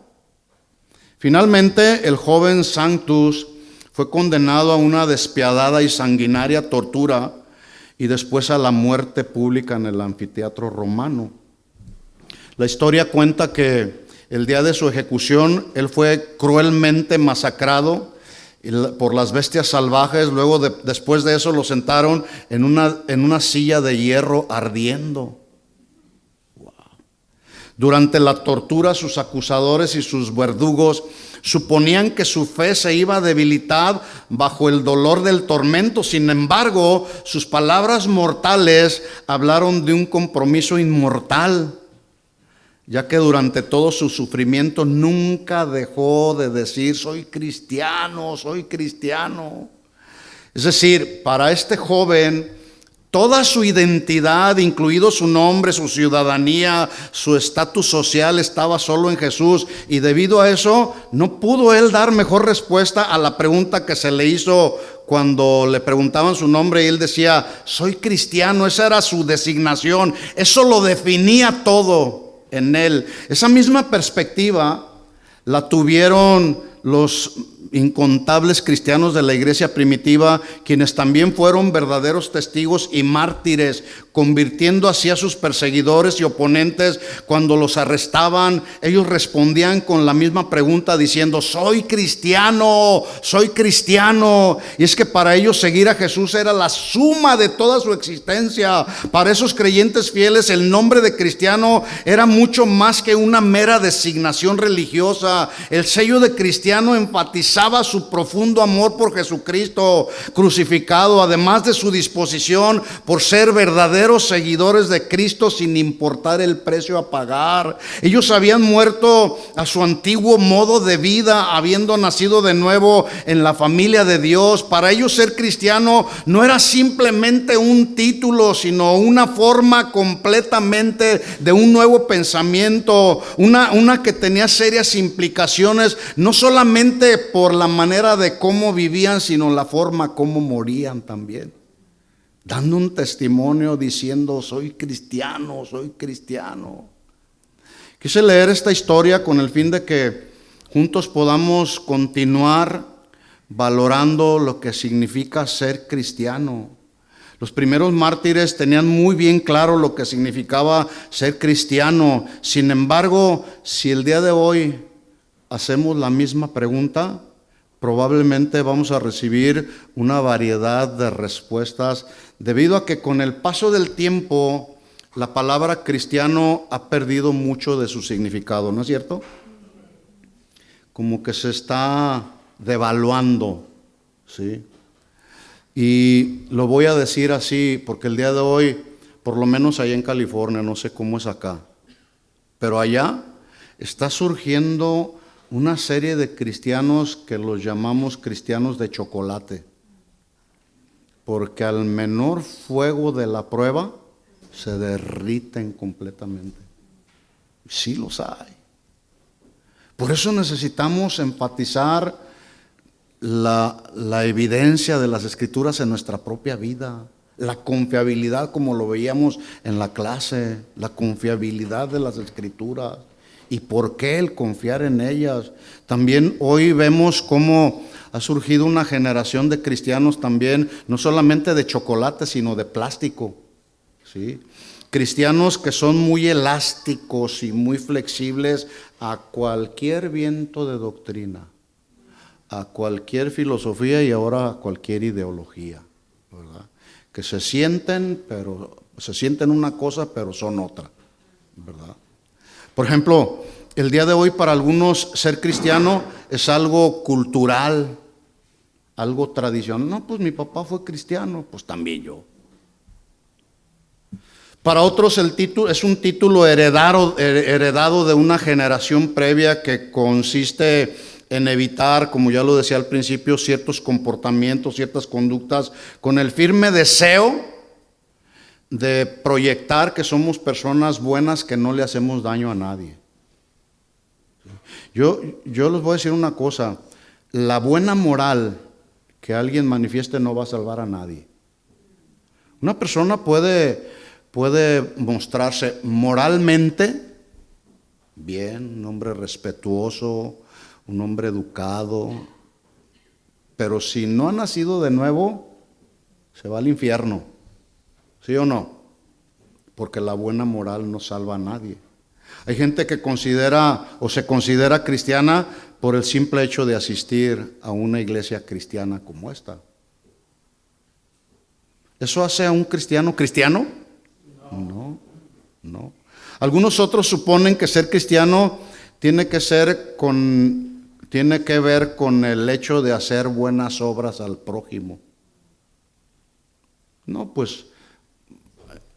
Finalmente, el joven Sanctus fue condenado a una despiadada y sanguinaria tortura y después a la muerte pública en el anfiteatro romano. La historia cuenta que el día de su ejecución él fue cruelmente masacrado por las bestias salvajes. Luego después de eso lo sentaron en una silla de hierro ardiendo. Wow. Durante la tortura, sus acusadores y sus verdugos suponían que su fe se iba a debilitar bajo el dolor del tormento. Sin embargo, sus palabras mortales hablaron de un compromiso inmortal, ya que durante todo su sufrimiento nunca dejó de decir: soy cristiano, soy cristiano. Es decir, para este joven, toda su identidad, incluido su nombre, su ciudadanía, su estatus social, estaba solo en Jesús. Y debido a eso, no pudo él dar mejor respuesta a la pregunta que se le hizo cuando le preguntaban su nombre. Y él decía: soy cristiano. Esa era su designación. Eso lo definía todo en él. Esa misma perspectiva la tuvieron los incontables cristianos de la iglesia primitiva, quienes también fueron verdaderos testigos y mártires convirtiendo así a sus perseguidores y oponentes. Cuando los arrestaban, ellos respondían con la misma pregunta diciendo: soy cristiano, soy cristiano. Y es que para ellos seguir a Jesús era la suma de toda su existencia. Para esos creyentes fieles, el nombre de cristiano era mucho más que una mera designación religiosa. El sello de cristiano enfatizaba su profundo amor por Jesucristo crucificado, además de su disposición por ser verdaderos seguidores de Cristo sin importar el precio a pagar. Ellos habían muerto a su antiguo modo de vida, habiendo nacido de nuevo en la familia de Dios. Para ellos ser cristiano no era simplemente un título, sino una forma completamente de un nuevo pensamiento, una que tenía serias implicaciones, no solamente por la manera de cómo vivían, sino la forma como morían también, dando un testimonio diciendo: soy cristiano, soy cristiano. Quise leer esta historia con el fin de que juntos podamos continuar valorando lo que significa ser cristiano. Los primeros mártires tenían muy bien claro lo que significaba ser cristiano. Sin embargo, si el día de hoy hacemos la misma pregunta, probablemente vamos a recibir una variedad de respuestas, debido a que con el paso del tiempo la palabra cristiano ha perdido mucho de su significado, ¿no es cierto? Como que se está devaluando, ¿sí? Y lo voy a decir así porque el día de hoy, por lo menos allá en California, no sé cómo es acá, pero allá está surgiendo una serie de cristianos que los llamamos cristianos de chocolate, porque al menor fuego de la prueba se derriten completamente. Sí los hay. Por eso necesitamos enfatizar la evidencia de las Escrituras en nuestra propia vida, la confiabilidad, como lo veíamos en la clase, la confiabilidad de las Escrituras. ¿Y por qué el confiar en ellas? También hoy vemos cómo ha surgido una generación de cristianos también, no solamente de chocolate, sino de plástico, ¿sí? Cristianos que son muy elásticos y muy flexibles a cualquier viento de doctrina, a cualquier filosofía y ahora a cualquier ideología, ¿verdad? Que se sienten una cosa, pero son otra, ¿verdad? Por ejemplo, el día de hoy para algunos ser cristiano es algo cultural, algo tradicional. No, pues mi papá fue cristiano, pues también yo. Para otros el título es un título heredado de una generación previa, que consiste en evitar, como ya lo decía al principio, ciertos comportamientos, ciertas conductas, con el firme deseo de proyectar que somos personas buenas, que no le hacemos daño a nadie. Yo les voy a decir una cosa: la buena moral que alguien manifieste no va a salvar a nadie. Una persona puede mostrarse moralmente bien, un hombre respetuoso, un hombre educado, pero si no ha nacido de nuevo, se va al infierno. ¿Sí o no? Porque la buena moral no salva a nadie. Hay gente que considera o se considera cristiana por el simple hecho de asistir a una iglesia cristiana como esta. ¿Eso hace a un cristiano cristiano? No. Algunos otros suponen que ser cristiano tiene que ver con el hecho de hacer buenas obras al prójimo. No, pues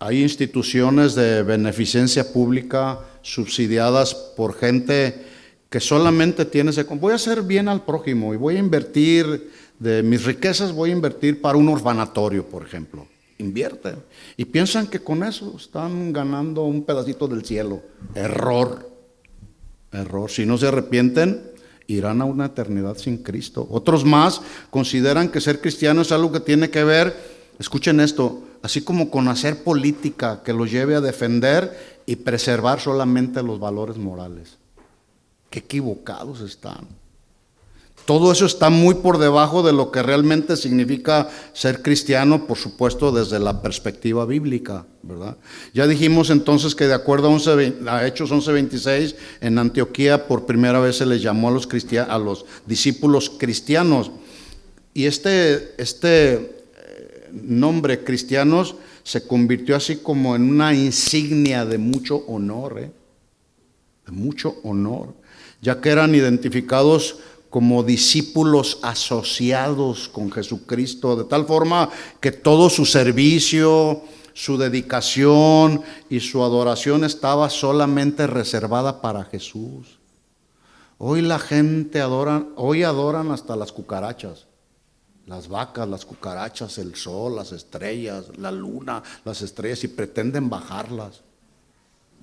hay instituciones de beneficencia pública subsidiadas por gente que solamente tiene voy a hacer bien al prójimo y voy a invertir de mis riquezas, voy a invertir para un orfanatorio, por ejemplo. Invierten y piensan que con eso están ganando un pedacito del cielo. Error. Si no se arrepienten, irán a una eternidad sin Cristo. Otros más consideran que ser cristiano es algo que tiene que ver, escuchen esto, así como con hacer política que los lleve a defender y preservar solamente los valores morales. Qué equivocados están. todo eso está muy por debajo de lo que realmente significa ser cristiano, por supuesto, desde la perspectiva bíblica, ¿verdad? Ya dijimos entonces que de acuerdo a Hechos 11:26, en Antioquía por primera vez se les llamó a los discípulos cristianos. Y este nombre cristianos se convirtió así como en una insignia de mucho honor, de mucho honor, ya que eran identificados como discípulos asociados con Jesucristo, de tal forma que todo su servicio, su dedicación y su adoración estaba solamente reservada para Jesús. Hoy la gente adoran hasta las cucarachas, las vacas, las cucarachas, el sol, las estrellas, la luna, las estrellas, y pretenden bajarlas,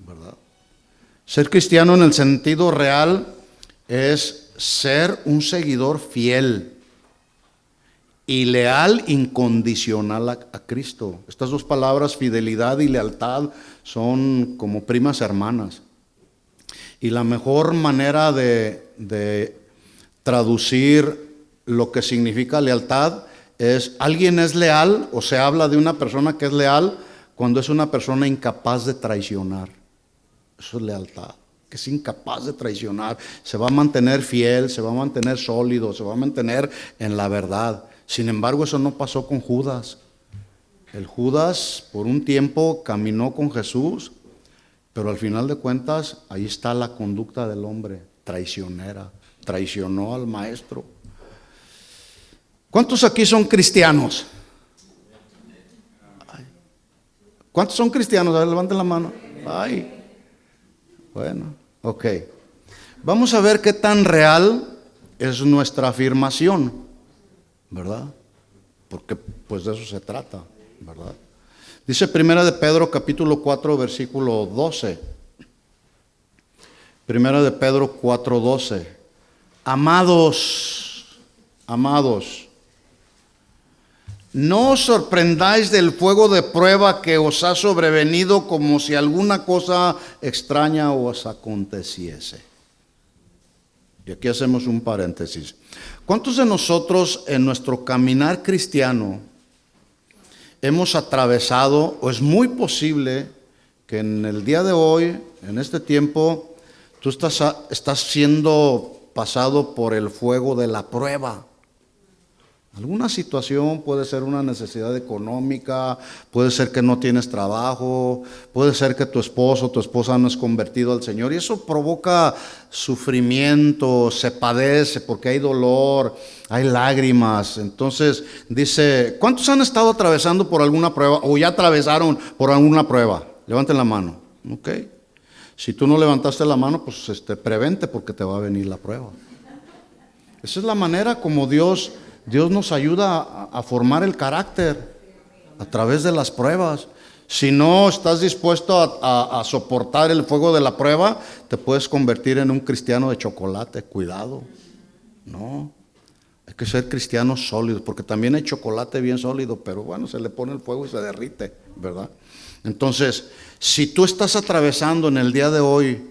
¿verdad? Ser cristiano en el sentido real es ser un seguidor fiel y leal incondicional a Cristo. Estas dos palabras, fidelidad y lealtad, son como primas hermanas. Y la mejor manera de traducir lo que significa lealtad es: alguien es leal, o se habla de una persona que es leal cuando es una persona incapaz de traicionar. Eso es lealtad, que es incapaz de traicionar, se va a mantener fiel, se va a mantener sólido, se va a mantener en la verdad. Sin embargo, eso no pasó con Judas. El Judas por un tiempo caminó con Jesús, pero al final de cuentas ahí está la conducta del hombre traicionera, traicionó al maestro. ¿Cuántos aquí son cristianos? ¿Cuántos son cristianos? A ver, levanten la mano. Ay. Bueno, ok. Vamos a ver qué tan real es nuestra afirmación, ¿verdad? Porque pues de eso se trata, ¿verdad? Dice Primera de Pedro capítulo 4 versículo 12. Primera de Pedro 4:12. Amados, no os sorprendáis del fuego de prueba que os ha sobrevenido como si alguna cosa extraña os aconteciese. Y aquí hacemos un paréntesis. ¿Cuántos de nosotros en nuestro caminar cristiano hemos atravesado, o es muy posible que en el día de hoy, en este tiempo, tú estás siendo pasado por el fuego de la prueba? Alguna situación, puede ser una necesidad económica, puede ser que no tienes trabajo, puede ser que tu esposo o tu esposa no es convertido al Señor, y eso provoca sufrimiento, se padece porque hay dolor, hay lágrimas. Entonces dice, ¿cuántos han estado atravesando por alguna prueba o ya atravesaron por alguna prueba? Levanten la mano, ¿ok? Si tú no levantaste la mano, pues prevente porque te va a venir la prueba. Esa es la manera como Dios nos ayuda a formar el carácter a través de las pruebas. Si no estás dispuesto a soportar el fuego de la prueba, te puedes convertir en un cristiano de chocolate. Cuidado, no. Hay que ser cristianos sólidos, porque también hay chocolate bien sólido, pero bueno, se le pone el fuego y se derrite, ¿verdad? Entonces, si tú estás atravesando en el día de hoy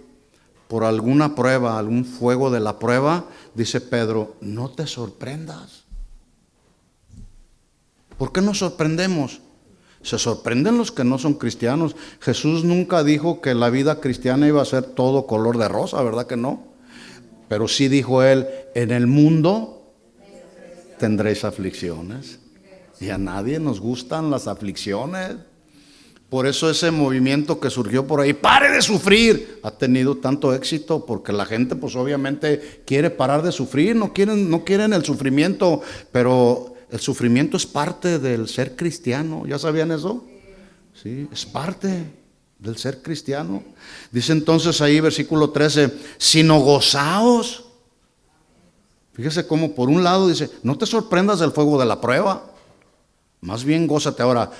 por alguna prueba, algún fuego de la prueba, dice Pedro, no te sorprendas. ¿Por qué nos sorprendemos? Se sorprenden los que no son cristianos. Jesús nunca dijo que la vida cristiana iba a ser todo color de rosa, ¿verdad que no? Pero sí dijo él, en el mundo tendréis aflicciones. Y a nadie nos gustan las aflicciones. Por eso ese movimiento que surgió por ahí, pare de sufrir, ha tenido tanto éxito, porque la gente pues obviamente quiere parar de sufrir, no quieren el sufrimiento, pero el sufrimiento es parte del ser cristiano. ¿Ya sabían eso? Sí, es parte del ser cristiano. Dice entonces ahí versículo 13, sino gozaos. Fíjese cómo por un lado dice, no te sorprendas del fuego de la prueba, más bien gózate. Ahora,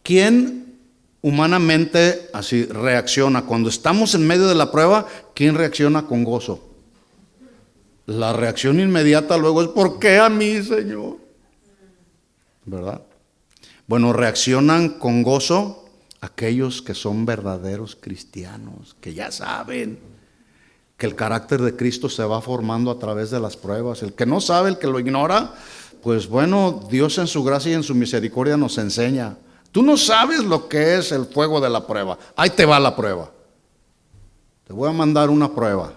¿quién humanamente así reacciona? Cuando estamos en medio de la prueba, ¿quién reacciona con gozo? La reacción inmediata luego es, ¿por qué a mí, Señor? ¿Verdad? Bueno, reaccionan con gozo aquellos que son verdaderos cristianos, que ya saben que el carácter de Cristo se va formando a través de las pruebas. El que no sabe, el que lo ignora, pues bueno, Dios en su gracia y en su misericordia nos enseña. Tú no sabes lo que es el fuego de la prueba. Ahí te va la prueba. Te voy a mandar una prueba,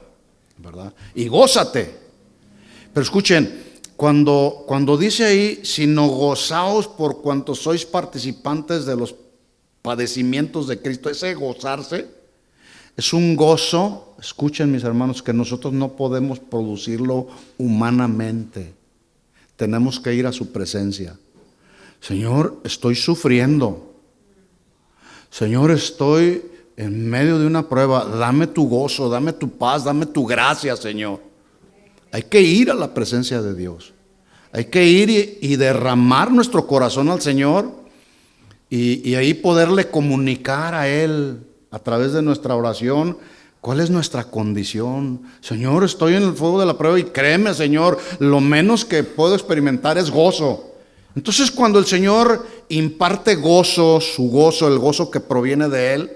¿verdad? Y gózate. Pero escuchen, cuando dice ahí, sino gozaos por cuanto sois participantes de los padecimientos de Cristo, ese gozarse es un gozo, escuchen mis hermanos, que nosotros no podemos producirlo humanamente. Tenemos que ir a su presencia. Señor, estoy sufriendo. Señor, estoy en medio de una prueba. Dame tu gozo, dame tu paz, dame tu gracia, Señor. Hay que ir a la presencia de Dios. Hay que ir y derramar nuestro corazón al Señor y ahí poderle comunicar a Él a través de nuestra oración cuál es nuestra condición. Señor, estoy en el fuego de la prueba y créeme, Señor, lo menos que puedo experimentar es gozo. Entonces, cuando el Señor imparte gozo, su gozo, el gozo que proviene de Él,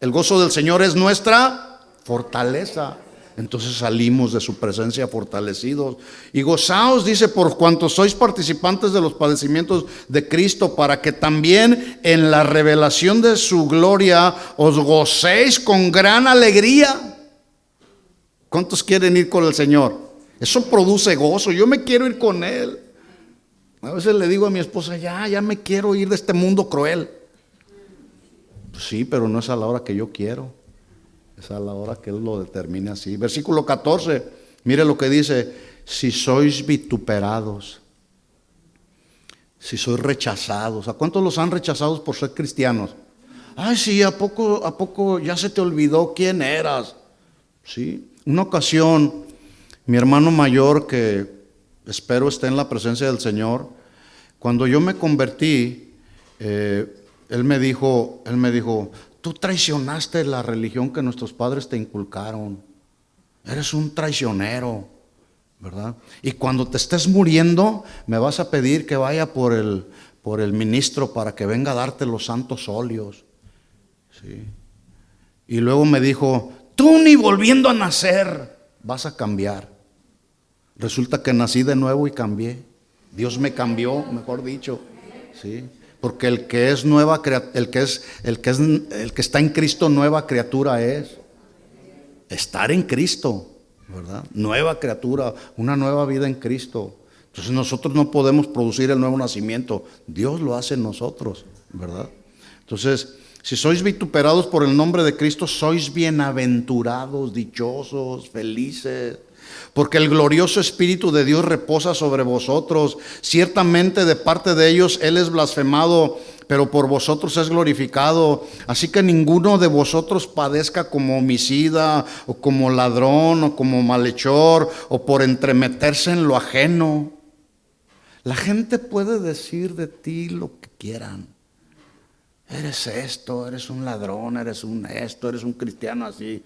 el gozo del Señor es nuestra fortaleza. Entonces salimos de su presencia fortalecidos. Y gozaos, dice, por cuanto sois participantes de los padecimientos de Cristo, para que también en la revelación de su gloria os gocéis con gran alegría. ¿Cuántos quieren ir con el Señor? Eso produce gozo. Yo me quiero ir con Él. A veces le digo a mi esposa, ya me quiero ir de este mundo cruel. Pues sí, pero no es a la hora que yo quiero. Es a la hora que Él lo determine así. Versículo 14, mire lo que dice: si sois vituperados, si sois rechazados. ¿A cuántos los han rechazado por ser cristianos? Ay, sí, ¿a poco ya se te olvidó quién eras? Sí, una ocasión, mi hermano mayor, que espero esté en la presencia del Señor, cuando yo me convertí, él me dijo, tú traicionaste la religión que nuestros padres te inculcaron. Eres un traicionero, ¿verdad? Y cuando te estés muriendo, me vas a pedir que vaya por el ministro para que venga a darte los santos óleos. ¿Sí? Y luego me dijo, tú ni volviendo a nacer vas a cambiar. Resulta que nací de nuevo y cambié. Dios me cambió, mejor dicho. ¿Sí? Porque el que está en Cristo, nueva criatura es. Estar en Cristo, ¿verdad? Nueva criatura, una nueva vida en Cristo. Entonces nosotros no podemos producir el nuevo nacimiento. Dios lo hace en nosotros, ¿verdad? Entonces, si sois vituperados por el nombre de Cristo, sois bienaventurados, dichosos, felices. Porque el glorioso Espíritu de Dios reposa sobre vosotros. Ciertamente de parte de ellos Él es blasfemado, pero por vosotros es glorificado. Así que ninguno de vosotros padezca como homicida, o como ladrón, o como malhechor, o por entremeterse en lo ajeno. La gente puede decir de ti lo que quieran. Eres esto, eres un ladrón, eres un cristiano así.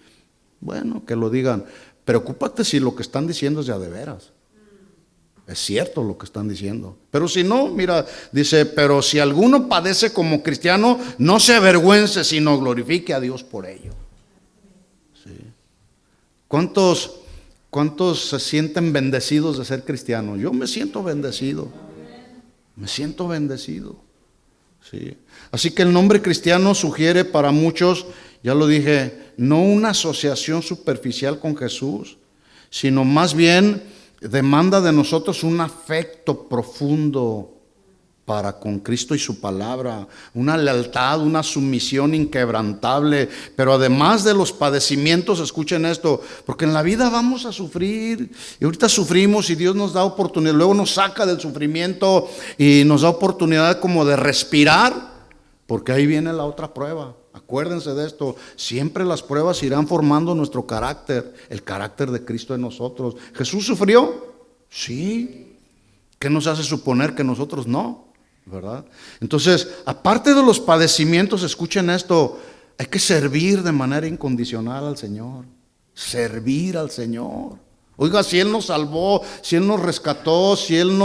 Bueno, que lo digan. Preocúpate si lo que están diciendo es de veras. Es cierto lo que están diciendo. Pero si no, mira, dice, pero si alguno padece como cristiano, no se avergüence, sino glorifique a Dios por ello. ¿Sí? ¿Cuántos se sienten bendecidos de ser cristianos? Yo me siento bendecido. Me siento bendecido. ¿Sí? Así que el nombre cristiano sugiere para muchos, ya lo dije, no una asociación superficial con Jesús, sino más bien demanda de nosotros un afecto profundo para con Cristo y su palabra, una lealtad, una sumisión inquebrantable. Pero además de los padecimientos, escuchen esto, porque en la vida vamos a sufrir, y ahorita sufrimos y Dios nos da oportunidad, luego nos saca del sufrimiento y nos da oportunidad como de respirar, porque ahí viene la otra prueba. Acuérdense de esto, siempre las pruebas irán formando nuestro carácter, el carácter de Cristo en nosotros. ¿Jesús sufrió? Sí. ¿Qué nos hace suponer que nosotros no? ¿Verdad? Entonces, aparte de los padecimientos, escuchen esto, hay que servir de manera incondicional al Señor. Servir al Señor. Oiga, si Él nos salvó, si Él nos rescató, si Él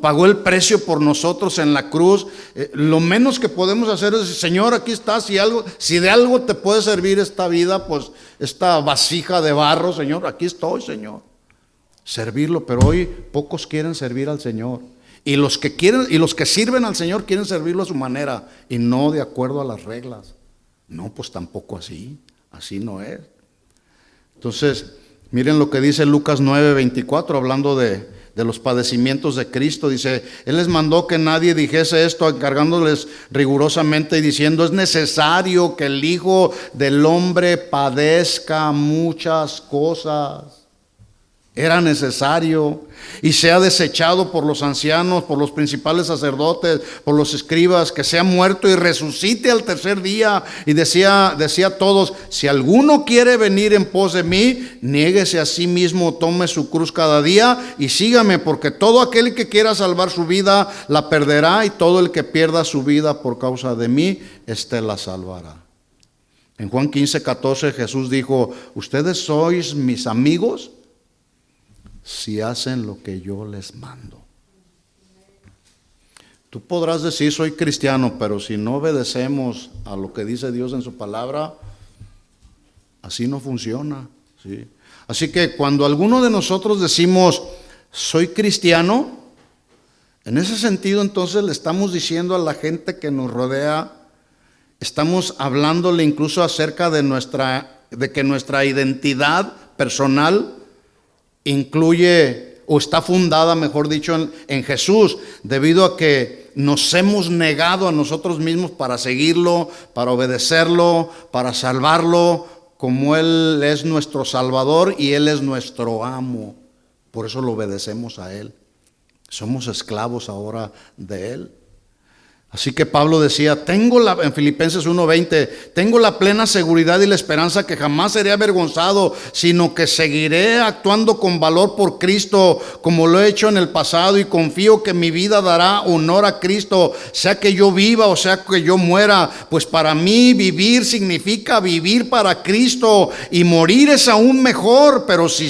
pagó el precio por nosotros en la cruz, lo menos que podemos hacer es decir, Señor, aquí está, si de algo te puede servir esta vida, pues esta vasija de barro, Señor, aquí estoy, Señor. Servirlo, pero hoy pocos quieren servir al Señor. Y los que sirven al Señor quieren servirlo a su manera y no de acuerdo a las reglas. No, pues tampoco así no es. Entonces, miren lo que dice Lucas 9:24, hablando de los padecimientos de Cristo. Dice, Él les mandó que nadie dijese esto, encargándoles rigurosamente y diciendo, es necesario que el Hijo del Hombre padezca muchas cosas. Era necesario y sea desechado por los ancianos, por los principales sacerdotes, por los escribas, que sea muerto y resucite al tercer día. Y decía a todos, si alguno quiere venir en pos de mí, niéguese a sí mismo, tome su cruz cada día y sígame, porque todo aquel que quiera salvar su vida la perderá, y todo el que pierda su vida por causa de mí, éste la salvará. En Juan 15:14 Jesús dijo, ustedes sois mis amigos si hacen lo que yo les mando. Tú podrás decir soy cristiano, pero si no obedecemos a lo que dice Dios en su palabra, así no funciona, ¿sí? Así que cuando alguno de nosotros decimos soy cristiano, en ese sentido entonces le estamos diciendo a la gente que nos rodea, estamos hablándole incluso acerca de que nuestra identidad personal incluye o está fundada, mejor dicho, en Jesús, debido a que nos hemos negado a nosotros mismos para seguirlo, para obedecerlo, para salvarlo, como Él es nuestro Salvador y Él es nuestro amo. Por eso lo obedecemos a Él. Somos esclavos ahora de Él. Así que Pablo decía, en Filipenses 1:20, tengo la plena seguridad y la esperanza que jamás seré avergonzado, sino que seguiré actuando con valor por Cristo, como lo he hecho en el pasado, y confío que mi vida dará honor a Cristo, sea que yo viva o sea que yo muera, pues para mí vivir significa vivir para Cristo, y morir es aún mejor, pero si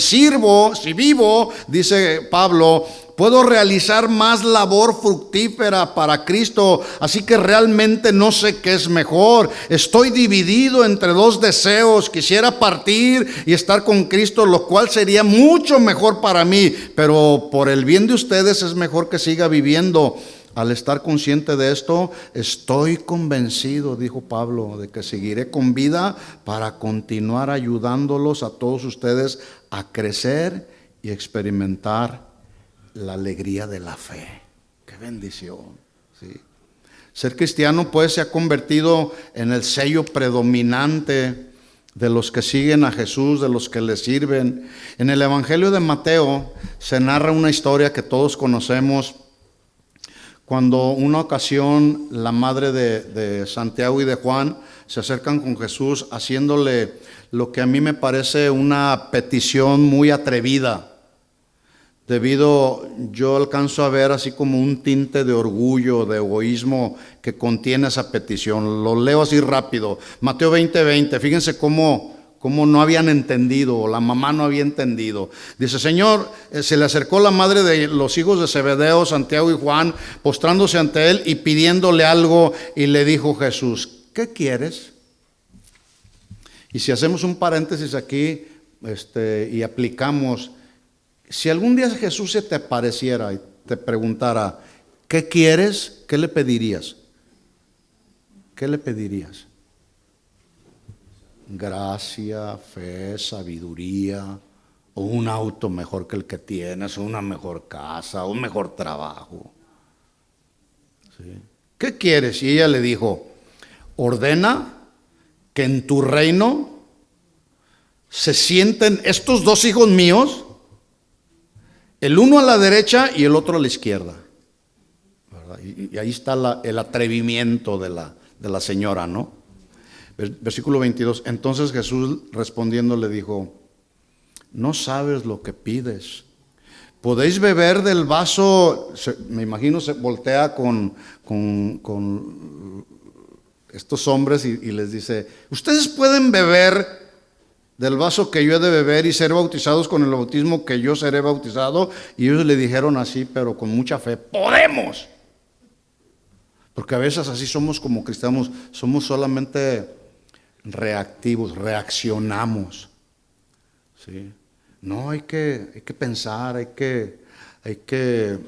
vivo, dice Pablo, puedo realizar más labor fructífera para Cristo, así que realmente no sé qué es mejor. Estoy dividido entre dos deseos. Quisiera partir y estar con Cristo, lo cual sería mucho mejor para mí, pero por el bien de ustedes es mejor que siga viviendo. Al estar consciente de esto, estoy convencido, dijo Pablo, de que seguiré con vida para continuar ayudándolos a todos ustedes a crecer y experimentar la alegría de la fe. Qué bendición, ¿sí? Ser cristiano pues se ha convertido en el sello predominante de los que siguen a Jesús, de los que le sirven. En el Evangelio de Mateo se narra una historia que todos conocemos, cuando una ocasión la madre de Santiago y de Juan se acercan con Jesús haciéndole lo que a mí me parece una petición muy atrevida. Yo alcanzo a ver así como un tinte de orgullo, de egoísmo que contiene esa petición. Lo leo así rápido. Mateo 20:20, fíjense cómo no habían entendido, o la mamá no había entendido. Dice, Señor, se le acercó la madre de los hijos de Zebedeo, Santiago y Juan, postrándose ante él y pidiéndole algo, y le dijo Jesús, ¿qué quieres? Y si hacemos un paréntesis aquí y aplicamos, si algún día Jesús se te apareciera y te preguntara, ¿qué quieres? ¿Qué le pedirías? ¿Qué le pedirías? Gracia, fe, sabiduría, o un auto mejor que el que tienes, o una mejor casa, o un mejor trabajo. ¿Sí? ¿Qué quieres? Y ella le dijo, ordena que en tu reino se sienten estos dos hijos míos, el uno a la derecha y el otro a la izquierda. ¿Verdad? Y ahí está el atrevimiento de la señora, ¿no? Versículo 22. Entonces Jesús respondiendo le dijo, no sabes lo que pides. ¿Podéis beber del vaso? Me imagino se voltea con estos hombres y les dice, ustedes pueden beber del vaso que yo he de beber y ser bautizados con el bautismo que yo seré bautizado. Y ellos le dijeron así, pero con mucha fe: podemos. Porque a veces así somos como cristianos, somos solamente reactivos, reaccionamos. ¿Sí? No, hay que pensar, hay que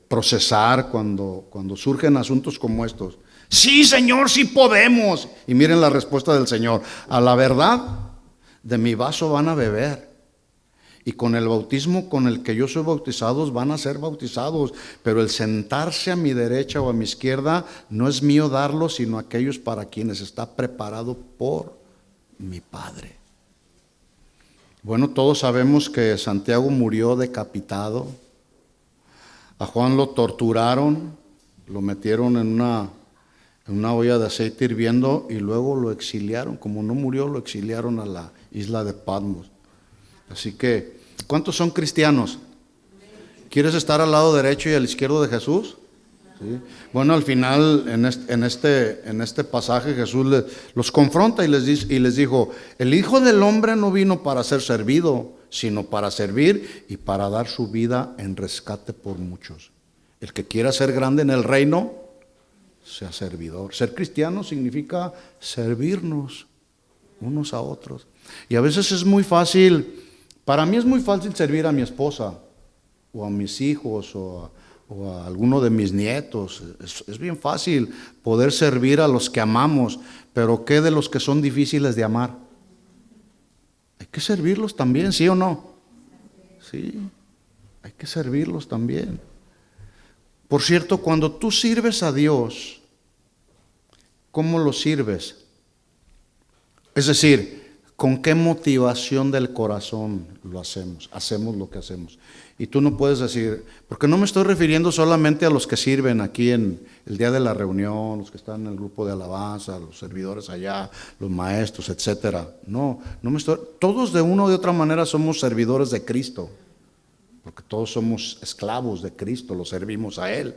procesar cuando surgen asuntos como estos. Sí, Señor, sí podemos. Y miren la respuesta del Señor: a la verdad, de mi vaso van a beber, y con el bautismo con el que yo soy bautizados van a ser bautizados, pero el sentarse a mi derecha o a mi izquierda no es mío darlo, sino aquellos para quienes está preparado por mi Padre. Bueno, todos sabemos que Santiago murió decapitado. A Juan lo torturaron, lo metieron en una olla de aceite hirviendo y luego lo exiliaron. Como no murió, lo exiliaron a la isla de Patmos. Así que, ¿cuántos son cristianos? ¿Quieres estar al lado derecho y al izquierdo de Jesús? ¿Sí? Bueno, al final, en este pasaje, Jesús los confronta y les dijo: el Hijo del Hombre no vino para ser servido, sino para servir y para dar su vida en rescate por muchos. El que quiera ser grande en el reino, sea servidor. Ser cristiano significa servirnos unos a otros. Y a veces es muy fácil, para mí es muy fácil servir a mi esposa, o a mis hijos, o a alguno de mis nietos. Es bien fácil poder servir a los que amamos, pero ¿qué de los que son difíciles de amar? Hay que servirlos también, ¿sí o no? Sí, hay que servirlos también. Por cierto, cuando tú sirves a Dios, ¿cómo lo sirves? Es decir, ¿con qué motivación del corazón lo hacemos? Hacemos lo que hacemos. Y tú no puedes decir, porque no me estoy refiriendo solamente a los que sirven aquí en el día de la reunión, los que están en el grupo de alabanza, los servidores allá, los maestros, etcétera. No me estoy. Todos de una u otra manera somos servidores de Cristo, porque todos somos esclavos de Cristo, lo servimos a Él.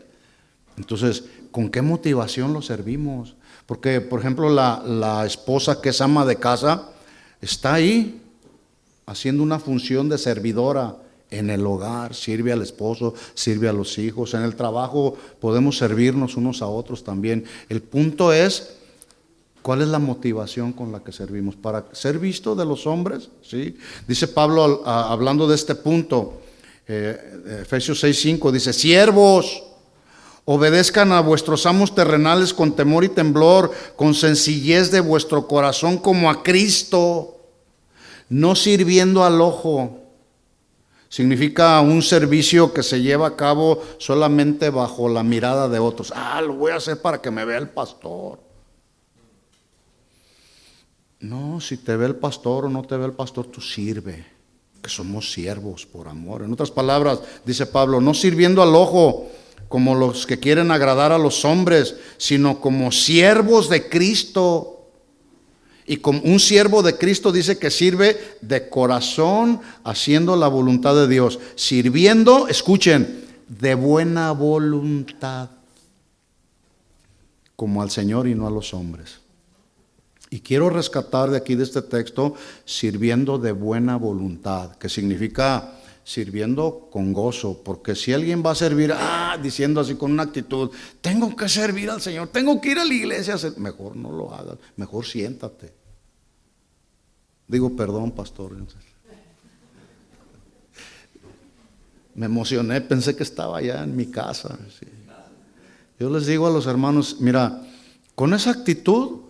Entonces, ¿con qué motivación lo servimos? Porque, por ejemplo, la esposa que es ama de casa está ahí haciendo una función de servidora en el hogar, sirve al esposo, sirve a los hijos. En el trabajo podemos servirnos unos a otros también. El punto es, ¿cuál es la motivación con la que servimos? ¿Para ser visto de los hombres? ¿Sí? Dice Pablo, hablando de este punto, Efesios 6:5, dice: siervos, obedezcan a vuestros amos terrenales con temor y temblor, con sencillez de vuestro corazón como a Cristo, no sirviendo al ojo. Significa un servicio que se lleva a cabo solamente bajo la mirada de otros. Lo voy a hacer para que me vea el pastor. No, si te ve el pastor o no te ve el pastor, tú sirve, que somos siervos por amor. En otras palabras, dice Pablo, no sirviendo al ojo como los que quieren agradar a los hombres, sino como siervos de Cristo. Y como un siervo de Cristo dice que sirve de corazón, haciendo la voluntad de Dios, sirviendo, escuchen, de buena voluntad, como al Señor y no a los hombres. Y quiero rescatar de aquí, de este texto, sirviendo de buena voluntad, que significa sirviendo con gozo. Porque si alguien va a servir diciendo así con una actitud, tengo que servir al Señor, tengo que ir a la iglesia, mejor no lo hagas, mejor siéntate. Digo, perdón, pastor, me emocioné, pensé que estaba allá en mi casa. Sí. Yo les digo a los hermanos, mira, con esa actitud,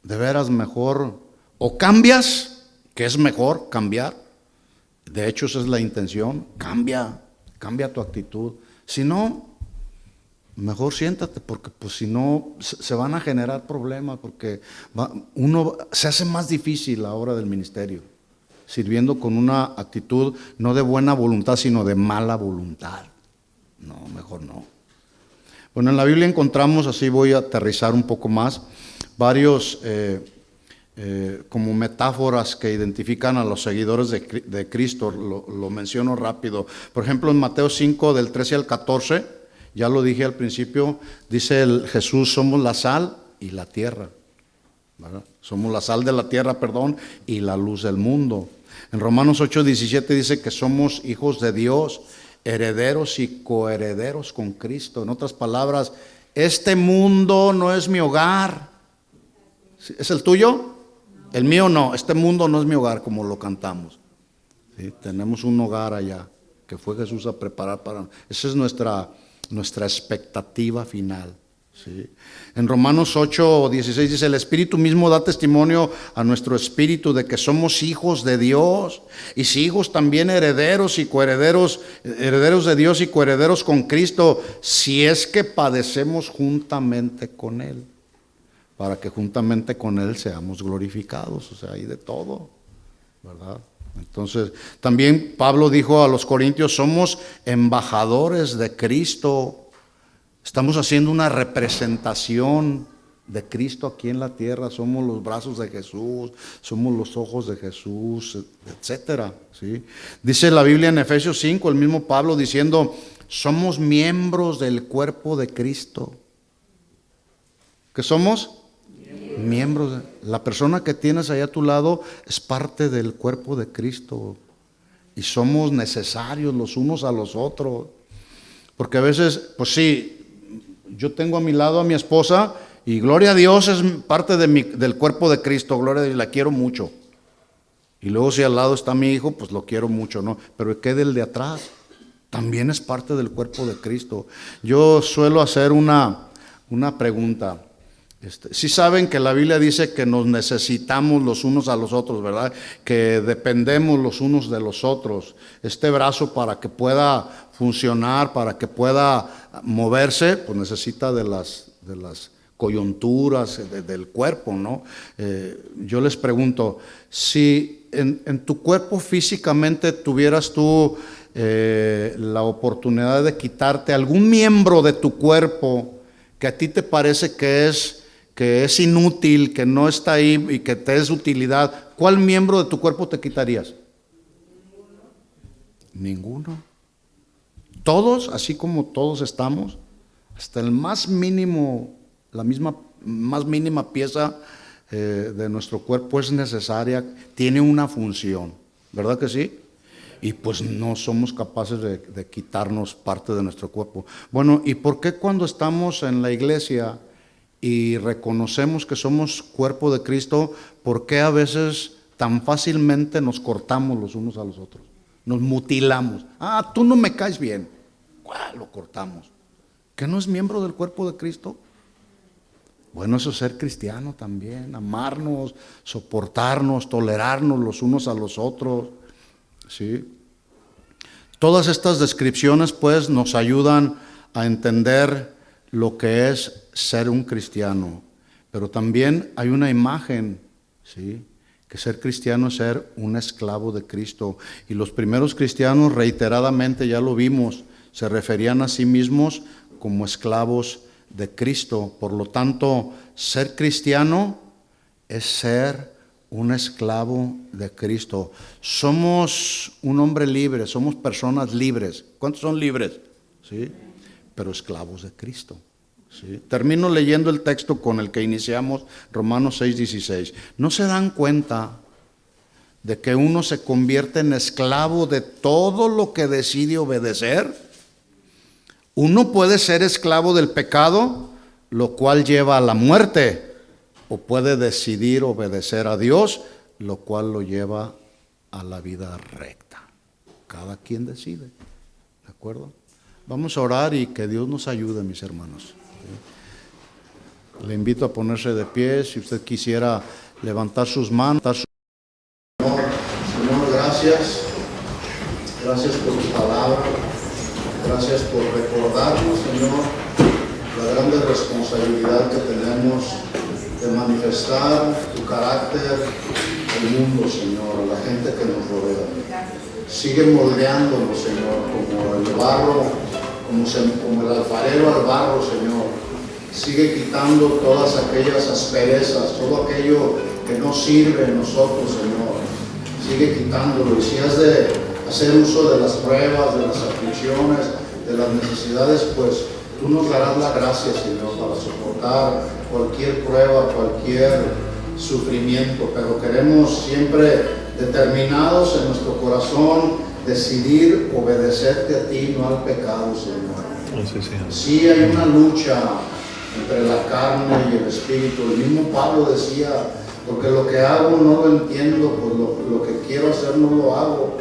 de veras mejor, o cambias, que es mejor cambiar. De hecho, esa es la intención. Cambia tu actitud. Si no, mejor siéntate, porque pues si no se van a generar problemas, porque uno se hace más difícil la hora del ministerio, sirviendo con una actitud no de buena voluntad, sino de mala voluntad. No, mejor no. Bueno, en la Biblia encontramos, así voy a aterrizar un poco más, varios como metáforas que identifican a los seguidores de Cristo. Lo menciono rápido. Por ejemplo, en Mateo 5, del 13 al 14, ya lo dije al principio, dice Jesús, somos la sal y la tierra. ¿verdad? Somos la sal de la tierra, perdón, y la luz del mundo. En Romanos 8:17 dice que somos hijos de Dios, herederos y coherederos con Cristo. En otras palabras, este mundo no es mi hogar. ¿Es el tuyo? El mío no. Este mundo no es mi hogar, como lo cantamos. ¿Sí? Tenemos un hogar allá que fue Jesús a preparar para nosotros. Esa es nuestra expectativa final. ¿Sí? En Romanos 8:16 dice: el Espíritu mismo da testimonio a nuestro espíritu de que somos hijos de Dios, y si hijos, también herederos y coherederos, herederos de Dios y coherederos con Cristo, si es que padecemos juntamente con Él, para que juntamente con Él seamos glorificados. O sea, hay de todo, ¿verdad? Entonces, también Pablo dijo a los corintios: somos embajadores de Cristo. Estamos haciendo una representación de Cristo aquí en la tierra. Somos los brazos de Jesús, somos los ojos de Jesús, etcétera, ¿sí? Dice la Biblia en Efesios 5, el mismo Pablo diciendo: somos miembros del cuerpo de Cristo. ¿Qué somos? Miembros. La persona que tienes ahí a tu lado es parte del cuerpo de Cristo, y somos necesarios los unos a los otros. Porque a veces, pues sí, yo tengo a mi lado a mi esposa y gloria a Dios, es parte del cuerpo de Cristo, gloria a Dios, la quiero mucho. Y luego si al lado está mi hijo, pues lo quiero mucho, ¿no? Pero ¿qué del de atrás? También es parte del cuerpo de Cristo. Yo suelo hacer una pregunta. Sí saben que la Biblia dice que nos necesitamos los unos a los otros, ¿verdad? Que dependemos los unos de los otros. Este brazo, para que pueda funcionar, para que pueda moverse, pues necesita de las coyunturas del cuerpo, ¿no? Yo les pregunto, si en tu cuerpo físicamente tuvieras tú la oportunidad de quitarte algún miembro de tu cuerpo que a ti te parece que es inútil, que no está ahí y que te es utilidad, ¿cuál miembro de tu cuerpo te quitarías? Ninguno. Todos, así como todos estamos, hasta el más mínimo, más mínima pieza de nuestro cuerpo es necesaria, tiene una función, ¿verdad que sí? Y pues no somos capaces de quitarnos parte de nuestro cuerpo. Bueno, ¿y por qué cuando estamos en la iglesia y reconocemos que somos cuerpo de Cristo, por qué a veces tan fácilmente nos cortamos los unos a los otros? Nos mutilamos. Ah, tú no me caes bien. Lo cortamos. ¿Que no es miembro del cuerpo de Cristo? Bueno, eso es ser cristiano también. Amarnos, soportarnos, tolerarnos los unos a los otros. ¿Sí? Todas estas descripciones pues nos ayudan a entender lo que es ser un cristiano. Pero también hay una imagen, ¿sí?, que ser cristiano es ser un esclavo de Cristo. Y los primeros cristianos, reiteradamente, ya lo vimos, se referían a sí mismos como esclavos de Cristo. Por lo tanto, ser cristiano es ser un esclavo de Cristo. Somos un hombre libre, somos personas libres. ¿Cuántos son libres? ¿Sí? Pero esclavos de Cristo. ¿Sí? Termino leyendo el texto con el que iniciamos, Romanos 6:16. ¿No se dan cuenta de que uno se convierte en esclavo de todo lo que decide obedecer? Uno puede ser esclavo del pecado, lo cual lleva a la muerte, o puede decidir obedecer a Dios, lo cual lo lleva a la vida recta. Cada quien decide, ¿de acuerdo? Vamos a orar y que Dios nos ayude, mis hermanos. Le invito a ponerse de pie, si usted quisiera levantar sus manos. Señor, gracias. Gracias por tu palabra. Gracias por recordarnos, Señor, la grande responsabilidad que tenemos de manifestar tu carácter al mundo, Señor, a la gente que nos rodea. Sigue moldeándonos, Señor, como el barro, como el alfarero al barro, Señor. Sigue quitando todas aquellas asperezas, todo aquello que no sirve en nosotros, Señor. Sigue quitándolo. Y si has de hacer uso de las pruebas, de las aflicciones, de las necesidades, pues tú nos darás la gracia, Señor, para soportar cualquier prueba, cualquier sufrimiento, pero queremos siempre determinados en nuestro corazón decidir obedecerte a ti, no al pecado, Señor. Sí hay una lucha entre la carne y el espíritu. El mismo Pablo decía, porque lo que hago no lo entiendo, pues lo que quiero hacer no lo hago.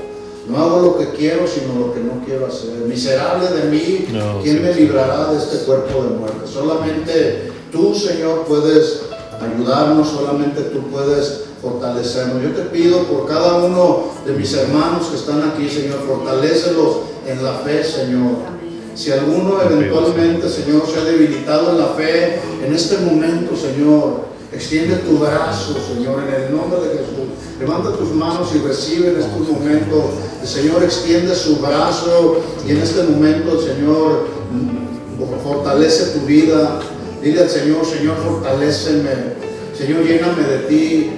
No hago lo que quiero, sino lo que no quiero hacer. Miserable de mí, ¿quién me librará de este cuerpo de muerte? Solamente tú, Señor, puedes ayudarnos, solamente tú puedes fortalecernos. Yo te pido por cada uno de mis hermanos que están aquí, Señor, fortalécelos en la fe, Señor. Si alguno eventualmente, Señor, se ha debilitado en la fe, en este momento, Señor, extiende tu brazo, Señor, en el nombre de Jesús. Levanta tus manos y recibe en este momento. El Señor extiende su brazo y en este momento, el Señor, fortalece tu vida. Dile al Señor, Señor, fortaléceme. Señor, lléname de ti.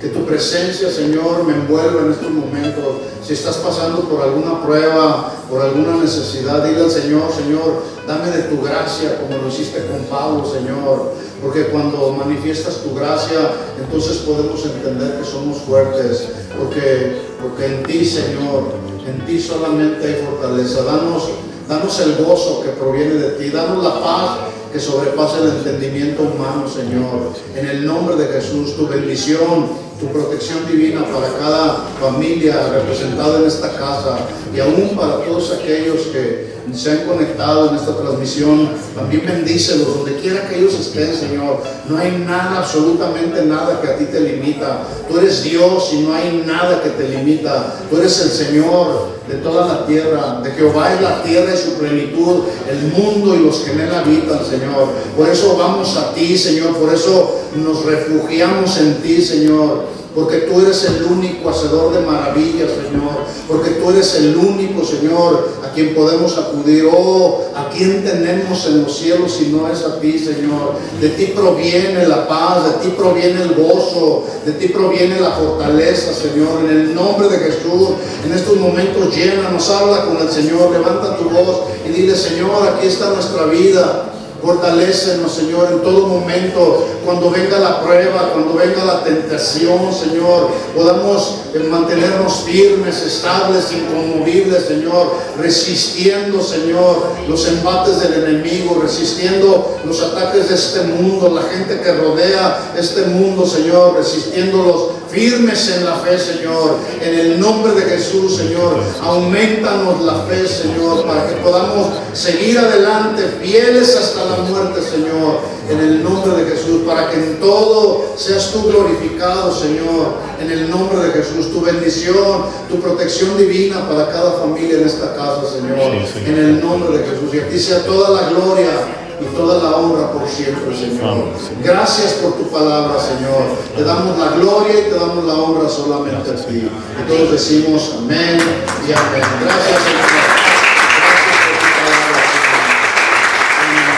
Que tu presencia, Señor, me envuelva en estos momentos. Si estás pasando por alguna prueba, por alguna necesidad, dile al Señor, Señor, dame de tu gracia como lo hiciste con Pablo, Señor. Porque cuando manifiestas tu gracia, entonces podemos entender que somos fuertes. Porque en ti, Señor, en ti solamente hay fortaleza. Danos el gozo que proviene de ti. Danos la paz que sobrepasa el entendimiento humano, Señor. En el nombre de Jesús, tu bendición, tu protección divina para cada familia representada en esta casa y aún para todos aquellos que se han conectado en esta transmisión. También bendícelos donde quiera que ellos estén, Señor. No hay nada, absolutamente nada que a ti te limita. Tú eres Dios y no hay nada que te limita. Tú eres el Señor de toda la tierra. De Jehová es la tierra y su plenitud, el mundo y los que en él habitan, Señor. Por eso vamos a ti, Señor. Por eso nos refugiamos en ti, Señor. Porque tú eres el único hacedor de maravillas, Señor. Porque tú eres el único, Señor, a quien podemos acudir. Oh, ¿a quién tenemos en los cielos si no es a ti, Señor? De ti proviene la paz, de ti proviene el gozo, de ti proviene la fortaleza, Señor. En el nombre de Jesús, en estos momentos llénanos, habla con el Señor, levanta tu voz y dile, Señor, aquí está nuestra vida. Fortalécenos, Señor, en todo momento, cuando venga la prueba, cuando venga la tentación, Señor, podamos mantenernos firmes, estables, inconmovibles, Señor, resistiendo, Señor, los embates del enemigo, resistiendo los ataques de este mundo, la gente que rodea este mundo, Señor, resistiéndolos, firmes en la fe, Señor. En el nombre de Jesús, Señor, aumentanos la fe, Señor, para que podamos seguir adelante, fieles hasta la muerte, Señor. En el nombre de Jesús, para que en todo seas tú glorificado, Señor. En el nombre de Jesús, tu bendición, tu protección divina para cada familia en esta casa, Señor. En el nombre de Jesús. Y a ti sea toda la gloria y toda la honra por siempre, Señor. Gracias por tu palabra, Señor. Te damos la gloria y te damos la honra solamente a ti. Y todos decimos amén y amén. Gracias, Señor. Gracias por tu palabra, Señor. Amén.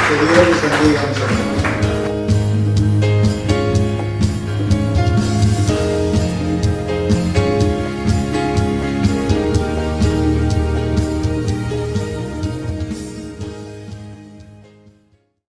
Que Dios los bendiga, Señor.